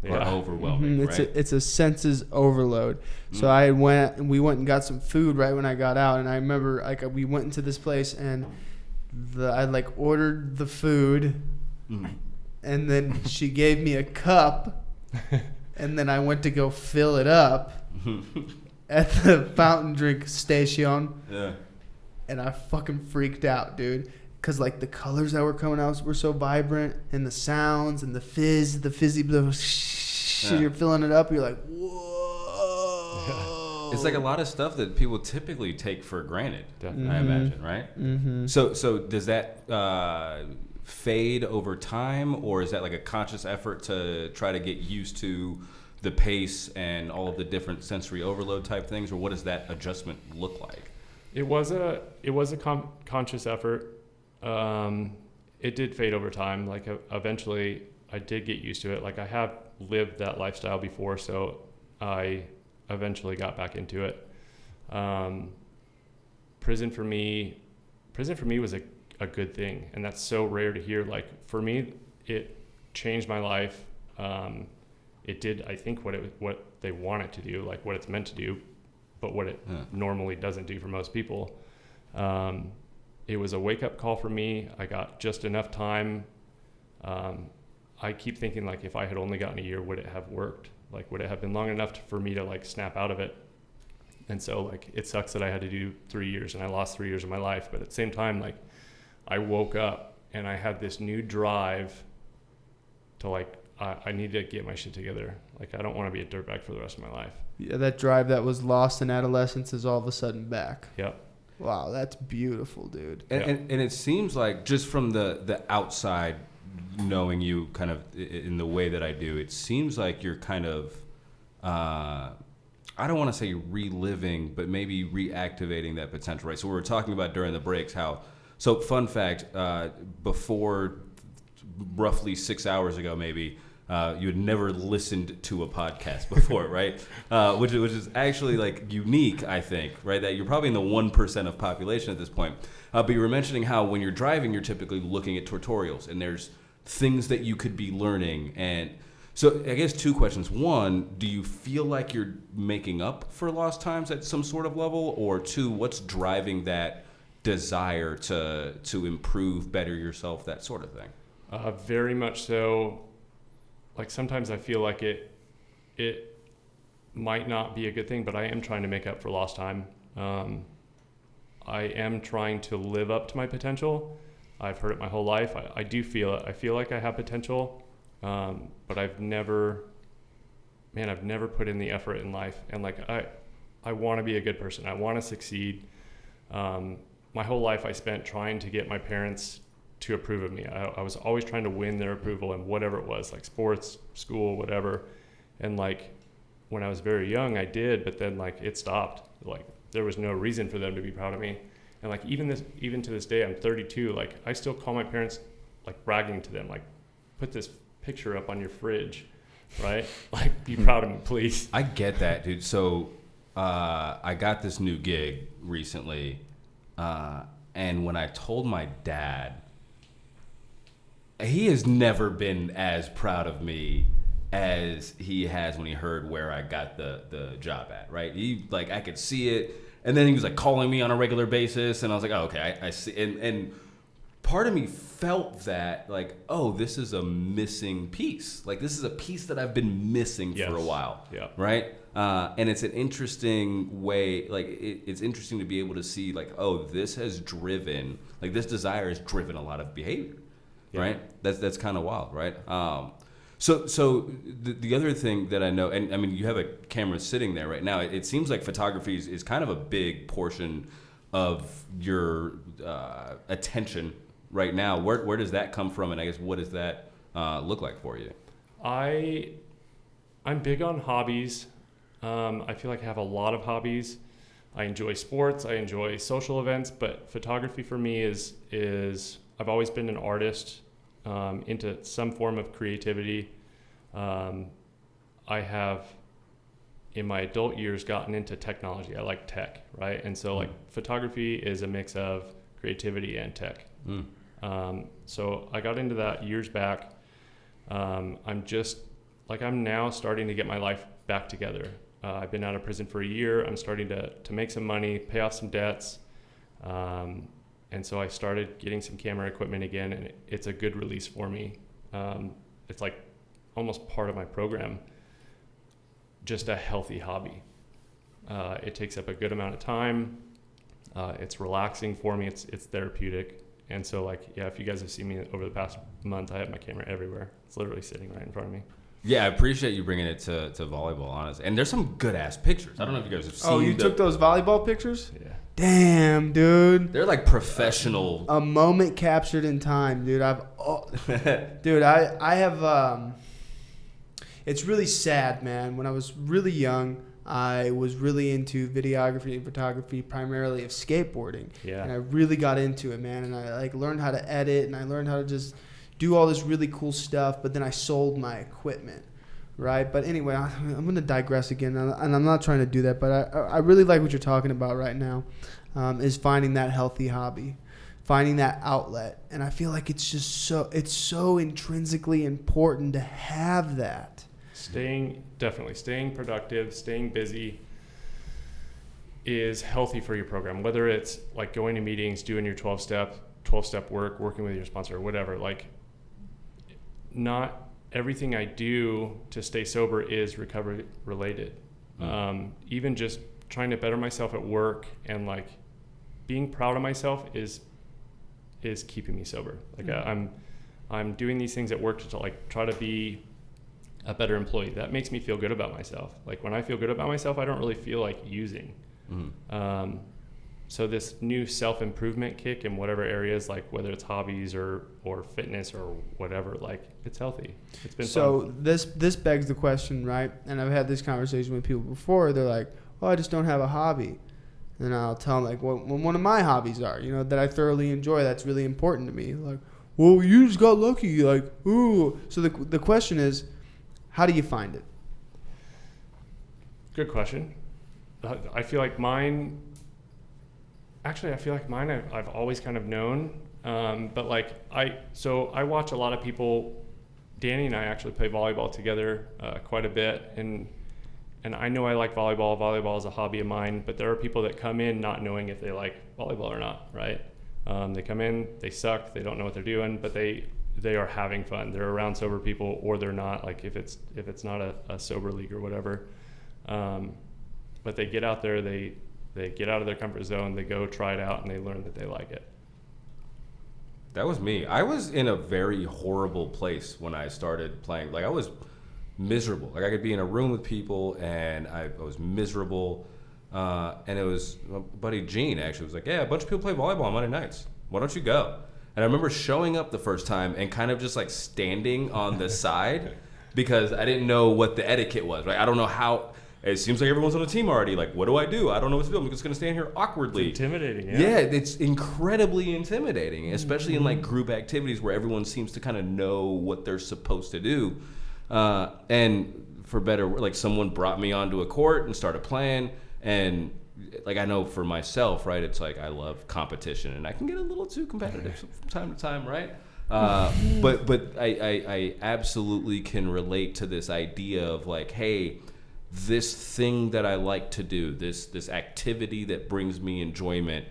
are overwhelming, It's right? it's a senses overload. So we went and got some food right when I got out, and I remember like we went into this place and I like ordered the food, and then she gave me a cup, and then I went to go fill it up at the fountain drink station. Yeah. And I fucking freaked out, dude. Because, like, the colors that were coming out were so vibrant, and the sounds, and the fizzy, you're filling it up, you're like, whoa. It's like a lot of stuff that people typically take for granted, Definitely. I imagine, right? Mm-hmm. So does that fade over time, or is that like a conscious effort to try to get used to the pace and all of the different sensory overload type things, or what does that adjustment look like? It was a conscious effort. It did fade over time. Like eventually I did get used to it. Like I have lived that lifestyle before, so I eventually got back into it. Prison for me was a good thing, and that's so rare to hear. Like for me, it changed my life. It did, I think, what they want it to do, like what it's meant to do, but what it normally doesn't do for most people. It was a wake-up call for me. I got just enough time. I keep thinking, like, if I had only gotten a year, would it have worked? Like, would it have been long enough for me to, like, snap out of it? And so, like, it sucks that I had to do 3 years, and I lost 3 years of my life. But at the same time, like, I woke up, and I had this new drive to, like, I need to get my shit together. Like, I don't want to be a dirtbag for the rest of my life. Yeah, that drive that was lost in adolescence is all of a sudden back. Yep. Wow, that's beautiful, dude. And it seems like, just from the outside, knowing you kind of in the way that I do, it seems like you're kind of, I don't want to say reliving, but maybe reactivating that potential, right? So we were talking about during the breaks so fun fact, before roughly 6 hours ago maybe, you had never listened to a podcast before, right? Which is actually like unique, I think, right? That you're probably in the 1% of population at this point. But you were mentioning how when you're driving, you're typically looking at tutorials, and there's things that you could be learning. And so I guess two questions. One, do you feel like you're making up for lost times at some sort of level? Or two, what's driving that desire to improve, better yourself, that sort of thing? Very much so. Like sometimes I feel like it might not be a good thing, but I am trying to make up for lost time. I am trying to live up to my potential. I've heard it my whole life. I do feel it. I feel like I have potential, but I've never put in the effort in life. And like I want to be a good person. I want to succeed. My whole life I spent trying to get my parents to approve of me. I was always trying to win their approval in whatever it was, like sports, school, whatever. And like when I was very young, I did, but then like it stopped. Like there was no reason for them to be proud of me. And like even to this day, I'm 32. Like I still call my parents, like bragging to them, like put this picture up on your fridge, right? Like be proud of me, please. I get that, dude. So I got this new gig recently, and when I told my dad, he has never been as proud of me as he has when he heard where I got the job at, right? He, like, I could see it, and then he was like calling me on a regular basis, and I was like, oh, okay, I see. And part of me felt that, like, oh, this is a missing piece. Like, this is a piece that I've been missing for a while, right? And it's an interesting way, like, it's interesting to be able to see, like, oh, this has driven, like, this desire has driven a lot of behavior. Right? That's kind of wild, right? So the other thing that I know, and I mean, you have a camera sitting there right now. It seems like photography is kind of a big portion of your attention right now. Where does that come from? And I guess what is that look like for you? I'm big on hobbies. I feel like I have a lot of hobbies. I enjoy sports. I enjoy social events, but photography for me is I've always been an artist, into some form of creativity. I have, in my adult years, gotten into technology. I like tech, right? And so like photography is a mix of creativity and tech. So I got into that years back. I'm now starting to get my life back together. I've been out of prison for a year. I'm starting to make some money, pay off some debts. And so I started getting some camera equipment again, and it's a good release for me. It's like almost part of my program, just a healthy hobby. It takes up a good amount of time. It's relaxing for me. It's therapeutic. And so if you guys have seen me over the past month, I have my camera everywhere. It's literally sitting right in front of me. Yeah, I appreciate you bringing it to volleyball, honestly. And there's some good ass pictures. I don't know if you guys have seen. Oh, you took those volleyball pictures? Yeah. Damn, dude. They're like professional. A moment captured in time, dude. I have. It's really sad, man. When I was really young, I was really into videography and photography, primarily of skateboarding. Yeah. And I really got into it, man. And I learned how to edit, and I learned how to just do all this really cool stuff. But then I sold my equipment, right? But anyway, I'm going to digress again, and I'm not trying to do that. But I really like what you're talking about right now, is finding that healthy hobby, finding that outlet. And I feel like it's so intrinsically important to have that. Staying productive, staying busy is healthy for your program. Whether it's like going to meetings, doing your 12-step work, working with your sponsor, or whatever. Like, not everything I do to stay sober is recovery related. Even just trying to better myself at work and like being proud of myself is keeping me sober. Like I'm doing these things at work to like try to be a better employee. That makes me feel good about myself. Like when I feel good about myself, I don't really feel like using. So this new self-improvement kick in whatever areas, like whether it's hobbies or fitness or whatever, like it's healthy. It's been fun. This begs the question, right? And I've had this conversation with people before. They're like, "Oh, I just don't have a hobby." And I'll tell them like, what one of my hobbies are, that I thoroughly enjoy. That's really important to me. Like, well, you just got lucky. Like, ooh. So the question is, how do you find it? Good question. I feel like mine I've always kind of known. But like I watch a lot of people. Danny and I actually play volleyball together quite a bit, and I know I like volleyball. Volleyball is a hobby of mine, but there are people that come in not knowing if they like volleyball or not, right? They come in, they suck, they don't know what they're doing, but they are having fun. They're around sober people, or they're not. Like if it's not a sober league or whatever, but they get out there, they get out of their comfort zone, they go try it out, and they learn that they like it. That was me. I was in a very horrible place when I started playing. Like I was miserable. Like I could be in a room with people, and I was miserable. And it was my buddy Gene actually was like, "Yeah, a bunch of people play volleyball on Monday nights. Why don't you go?" And I remember showing up the first time and kind of just like standing on the side because I didn't know what the etiquette was, right? I don't know how. It seems like everyone's on a team already. Like, what do? I don't know what to do. I'm just going to stand here awkwardly. It's intimidating, yeah. Yeah, it's incredibly intimidating, especially in like group activities where everyone seems to kind of know what they're supposed to do. And for better, like someone brought me onto a court and started playing. And like I know for myself, right, it's like I love competition and I can get a little too competitive from time to time, right? But I absolutely can relate to this idea of like, hey, this thing that I like to do, this activity that brings me enjoyment,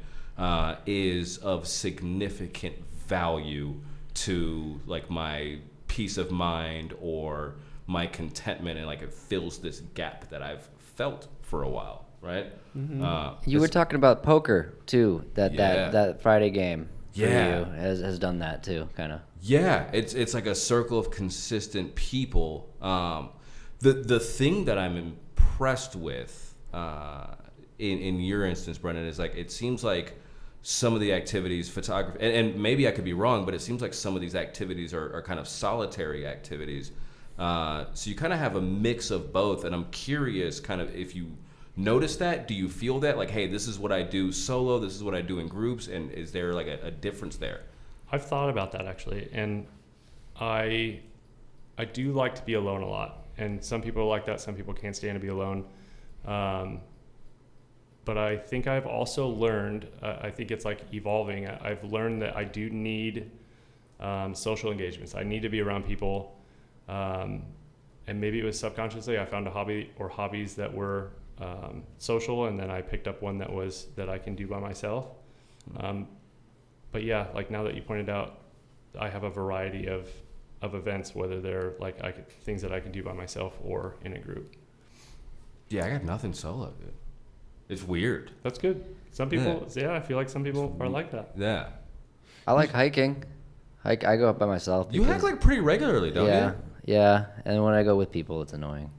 is of significant value to like my peace of mind or my contentment, and like it fills this gap that I've felt for a while, right? Mm-hmm. You were talking about poker too. That Friday game for you has done that too, kind of. Yeah, it's like a circle of consistent people. The thing that I'm impressed with in your instance, Brennan, is like it seems like some of the activities, photography, and maybe I could be wrong, but it seems like some of these activities are kind of solitary activities. So you kind of have a mix of both, and I'm curious kind of if you notice that, do you feel that like, hey, this is what I do solo, this is what I do in groups, and is there like a difference there? I've thought about that actually, and I do like to be alone a lot, and some people like that, some people can't stand to be alone. But I think I've also learned, I think it's like evolving. I've learned that I do need social engagements. I need to be around people. And maybe it was subconsciously, I found a hobby or hobbies that were social, and then I picked up one that I can do by myself. But yeah, like now that you pointed out, I have a variety of events, whether they're like things that I can do by myself or in a group. Yeah, I got nothing solo, dude. It's weird. That's good. Some people, I feel like some people are like that. Yeah. I like hiking. I go up by myself. You hike like pretty regularly, don't you? Yeah, and when I go with people, it's annoying.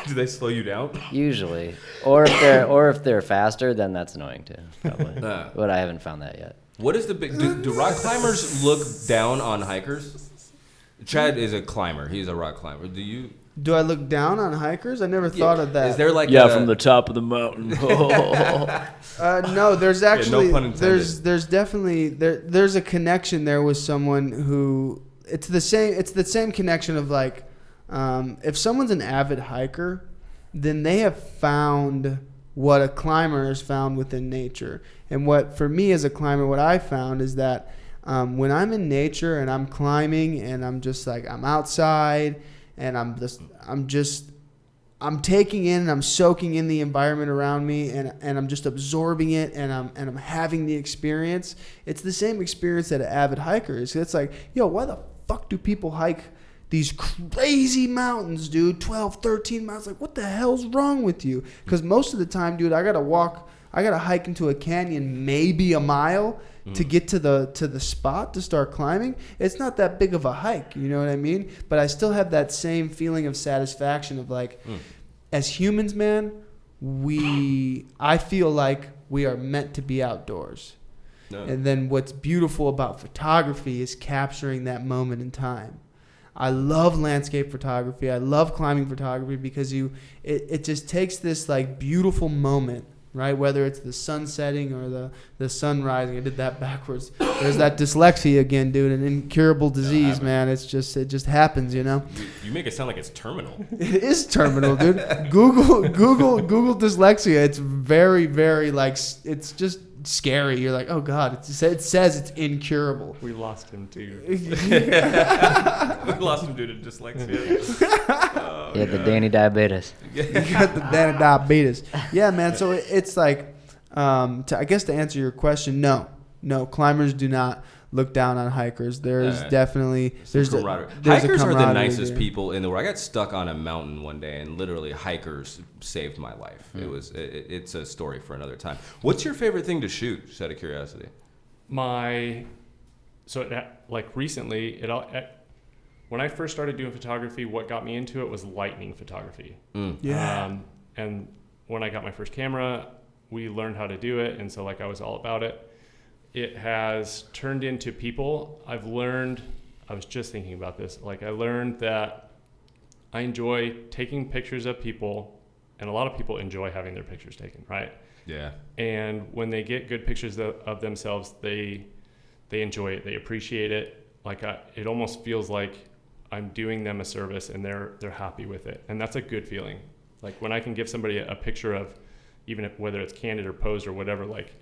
Do they slow you down? Usually, or if they're faster, then that's annoying too. Probably, but I haven't found that yet. What is the big? Do rock climbers look down on hikers? Chad is a climber. He's a rock climber. Do you? Do I look down on hikers? I never thought of that. Is there like from the top of the mountain? No, there's actually no pun intended. there's definitely there's a connection there with someone who it's the same connection of like if someone's an avid hiker, then they have found what a climber has found within nature. And what for me as a climber, what I found is that when I'm in nature and I'm climbing and I'm just like I'm outside. And I'm taking in and I'm soaking in the environment around me, and I'm just absorbing it, and I'm having the experience. It's the same experience that an avid hiker is. It's like, yo, why the fuck do people hike these crazy mountains, dude? 12, 13 miles. Like, what the hell's wrong with you? Because most of the time, dude, I gotta hike into a canyon maybe a mile to get to the spot to start climbing. It's not that big of a hike, you know what I mean? But I still have that same feeling of satisfaction of like, as humans, man, I feel like we are meant to be outdoors. No. And then what's beautiful about photography is capturing that moment in time. I love landscape photography. I love climbing photography because it just takes this like beautiful moment, right? Whether it's the sun setting or the sun rising. I did that backwards. There's that dyslexia again, dude, an incurable disease, man. It just happens, you know? You make it sound like it's terminal. It is terminal, dude. Google dyslexia. It's very, very like, it's just scary. You're like, oh God, it says it's incurable. We lost him too. We lost him due to dyslexia. Yeah, the Danny diabetes. You got the Danny diabetes. Yeah, man. So it's like, I guess to answer your question, no, climbers do not look down on hikers. There's definitely there's hikers are the nicest people in the world. I got stuck on a mountain one day, and literally hikers saved my life. It's a story for another time. What's your favorite thing to shoot? Just out of curiosity. Recently, when I first started doing photography, what got me into it was lightning photography. Yeah. And when I got my first camera, we learned how to do it, and so like I was all about it. It has turned into people. I was just thinking about this, like I learned that I enjoy taking pictures of people, and a lot of people enjoy having their pictures taken, right? Yeah. And when they get good pictures of themselves, they enjoy it, they appreciate it. Like it almost feels like I'm doing them a service, and they're happy with it, and that's a good feeling. Like when I can give somebody a picture of, whether it's candid or posed or whatever, like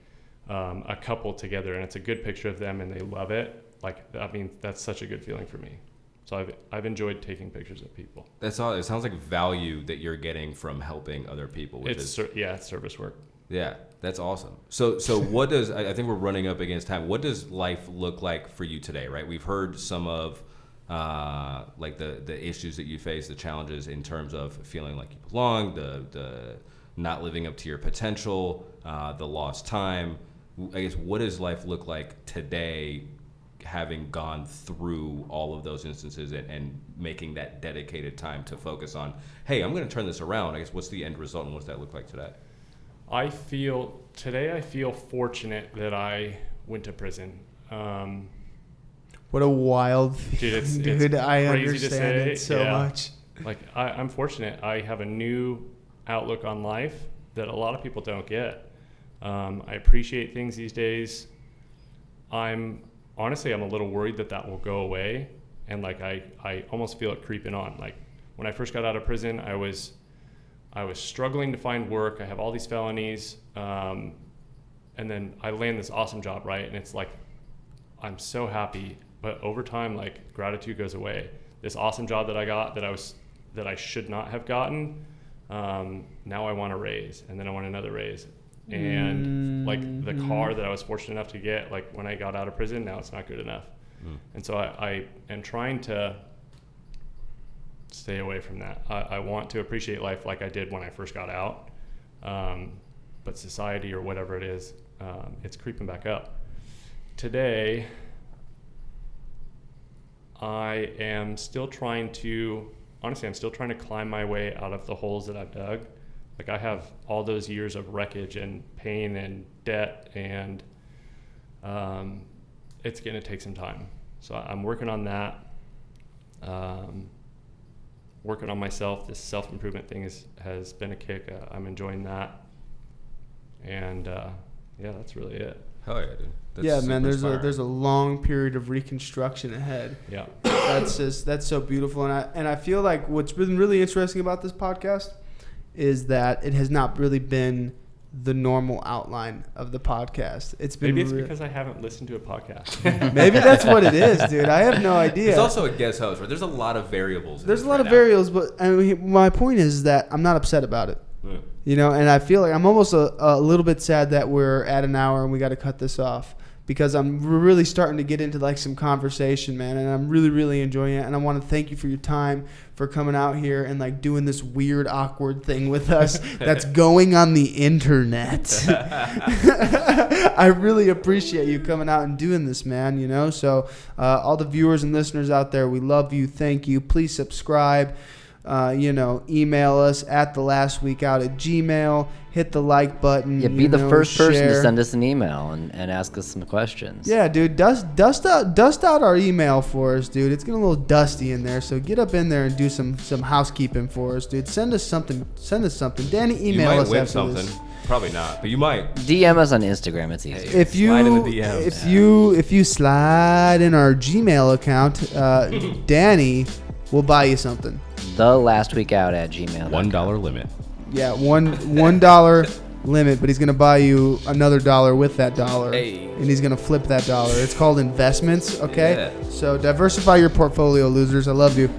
a couple together, and it's a good picture of them and they love it. Like, I mean, that's such a good feeling for me. So I've enjoyed taking pictures of people. That's all. It sounds like value that you're getting from helping other people. It's service work. Yeah, that's awesome. So what does, I think we're running up against time. What does life look like for you today, right? We've heard some of like the issues that you face, the challenges in terms of feeling like you belong, the not living up to your potential, the lost time. I guess, what does life look like today, having gone through all of those instances and making that dedicated time to focus on, hey, I'm going to turn this around. I guess, what's the end result, and what's that look like today? I feel fortunate that I went to prison. What a wild Dude, feeling, it's dude. I crazy to understand say. it so Yeah. much. Like I'm fortunate. I have a new outlook on life that a lot of people don't get. I appreciate things these days. I'm a little worried that will go away, and like I almost feel it creeping on. Like when I first got out of prison, I was struggling to find work. I have all these felonies, and then I land this awesome job, right? And it's like I'm so happy, but over time, like gratitude goes away. This awesome job that I got that I should not have gotten. Now I want a raise, and then I want another raise. And like the car that I was fortunate enough to get, like when I got out of prison, now it's not good enough. And so I am trying to stay away from that. I want to appreciate life like I did when I first got out. But society or whatever it is, it's creeping back up. Today, I am still trying to climb my way out of the holes that I've dug. Like I have all those years of wreckage and pain and debt, and it's going to take some time. So I'm working on that, working on myself. This self-improvement thing has been a kick. I'm enjoying that. And yeah, that's really it. Hell yeah, dude. That's Yeah, man. super There's a long period of reconstruction ahead. Yeah. That's so beautiful, and I feel like what's been really interesting about this podcast is that it has not really been the normal outline of the podcast. It's been Maybe it's because I haven't listened to a podcast. Maybe that's what it is, dude. I have no idea. It's also a guest host, right? There's a lot of variables. There's a lot of variables, but I mean, my point is that I'm not upset about it. Yeah. You know, and I feel like I'm almost a little bit sad that we're at an hour and we got to cut this off, because we're really starting to get into like some conversation, man, and I'm really, really enjoying it. And I want to thank you for your time, for coming out here and like doing this weird, awkward thing with us that's going on the internet. I really appreciate you coming out and doing this, man, you know. So all the viewers and listeners out there, we love you. Thank you. Please subscribe. Email us at thelastweekout@gmail.com. Hit the like button. Yeah, be the first person to share. send us an email and ask us some questions. Yeah, dude, dust out our email for us, dude. It's getting a little dusty in there, so get up in there and do some housekeeping for us, dude. Send us something. Danny, email you might us win after something. this. Probably not, but you might. DM us on Instagram. It's easier. If you Slide in the DMs. if you slide in our Gmail account, Danny will buy you something. thelastweekout@gmail.com. $1 limit. Yeah, $1 limit, but he's gonna buy you another dollar with that dollar, Hey. and he's gonna flip that dollar. It's called investments, okay? Yeah. So diversify your portfolio, losers. I love you.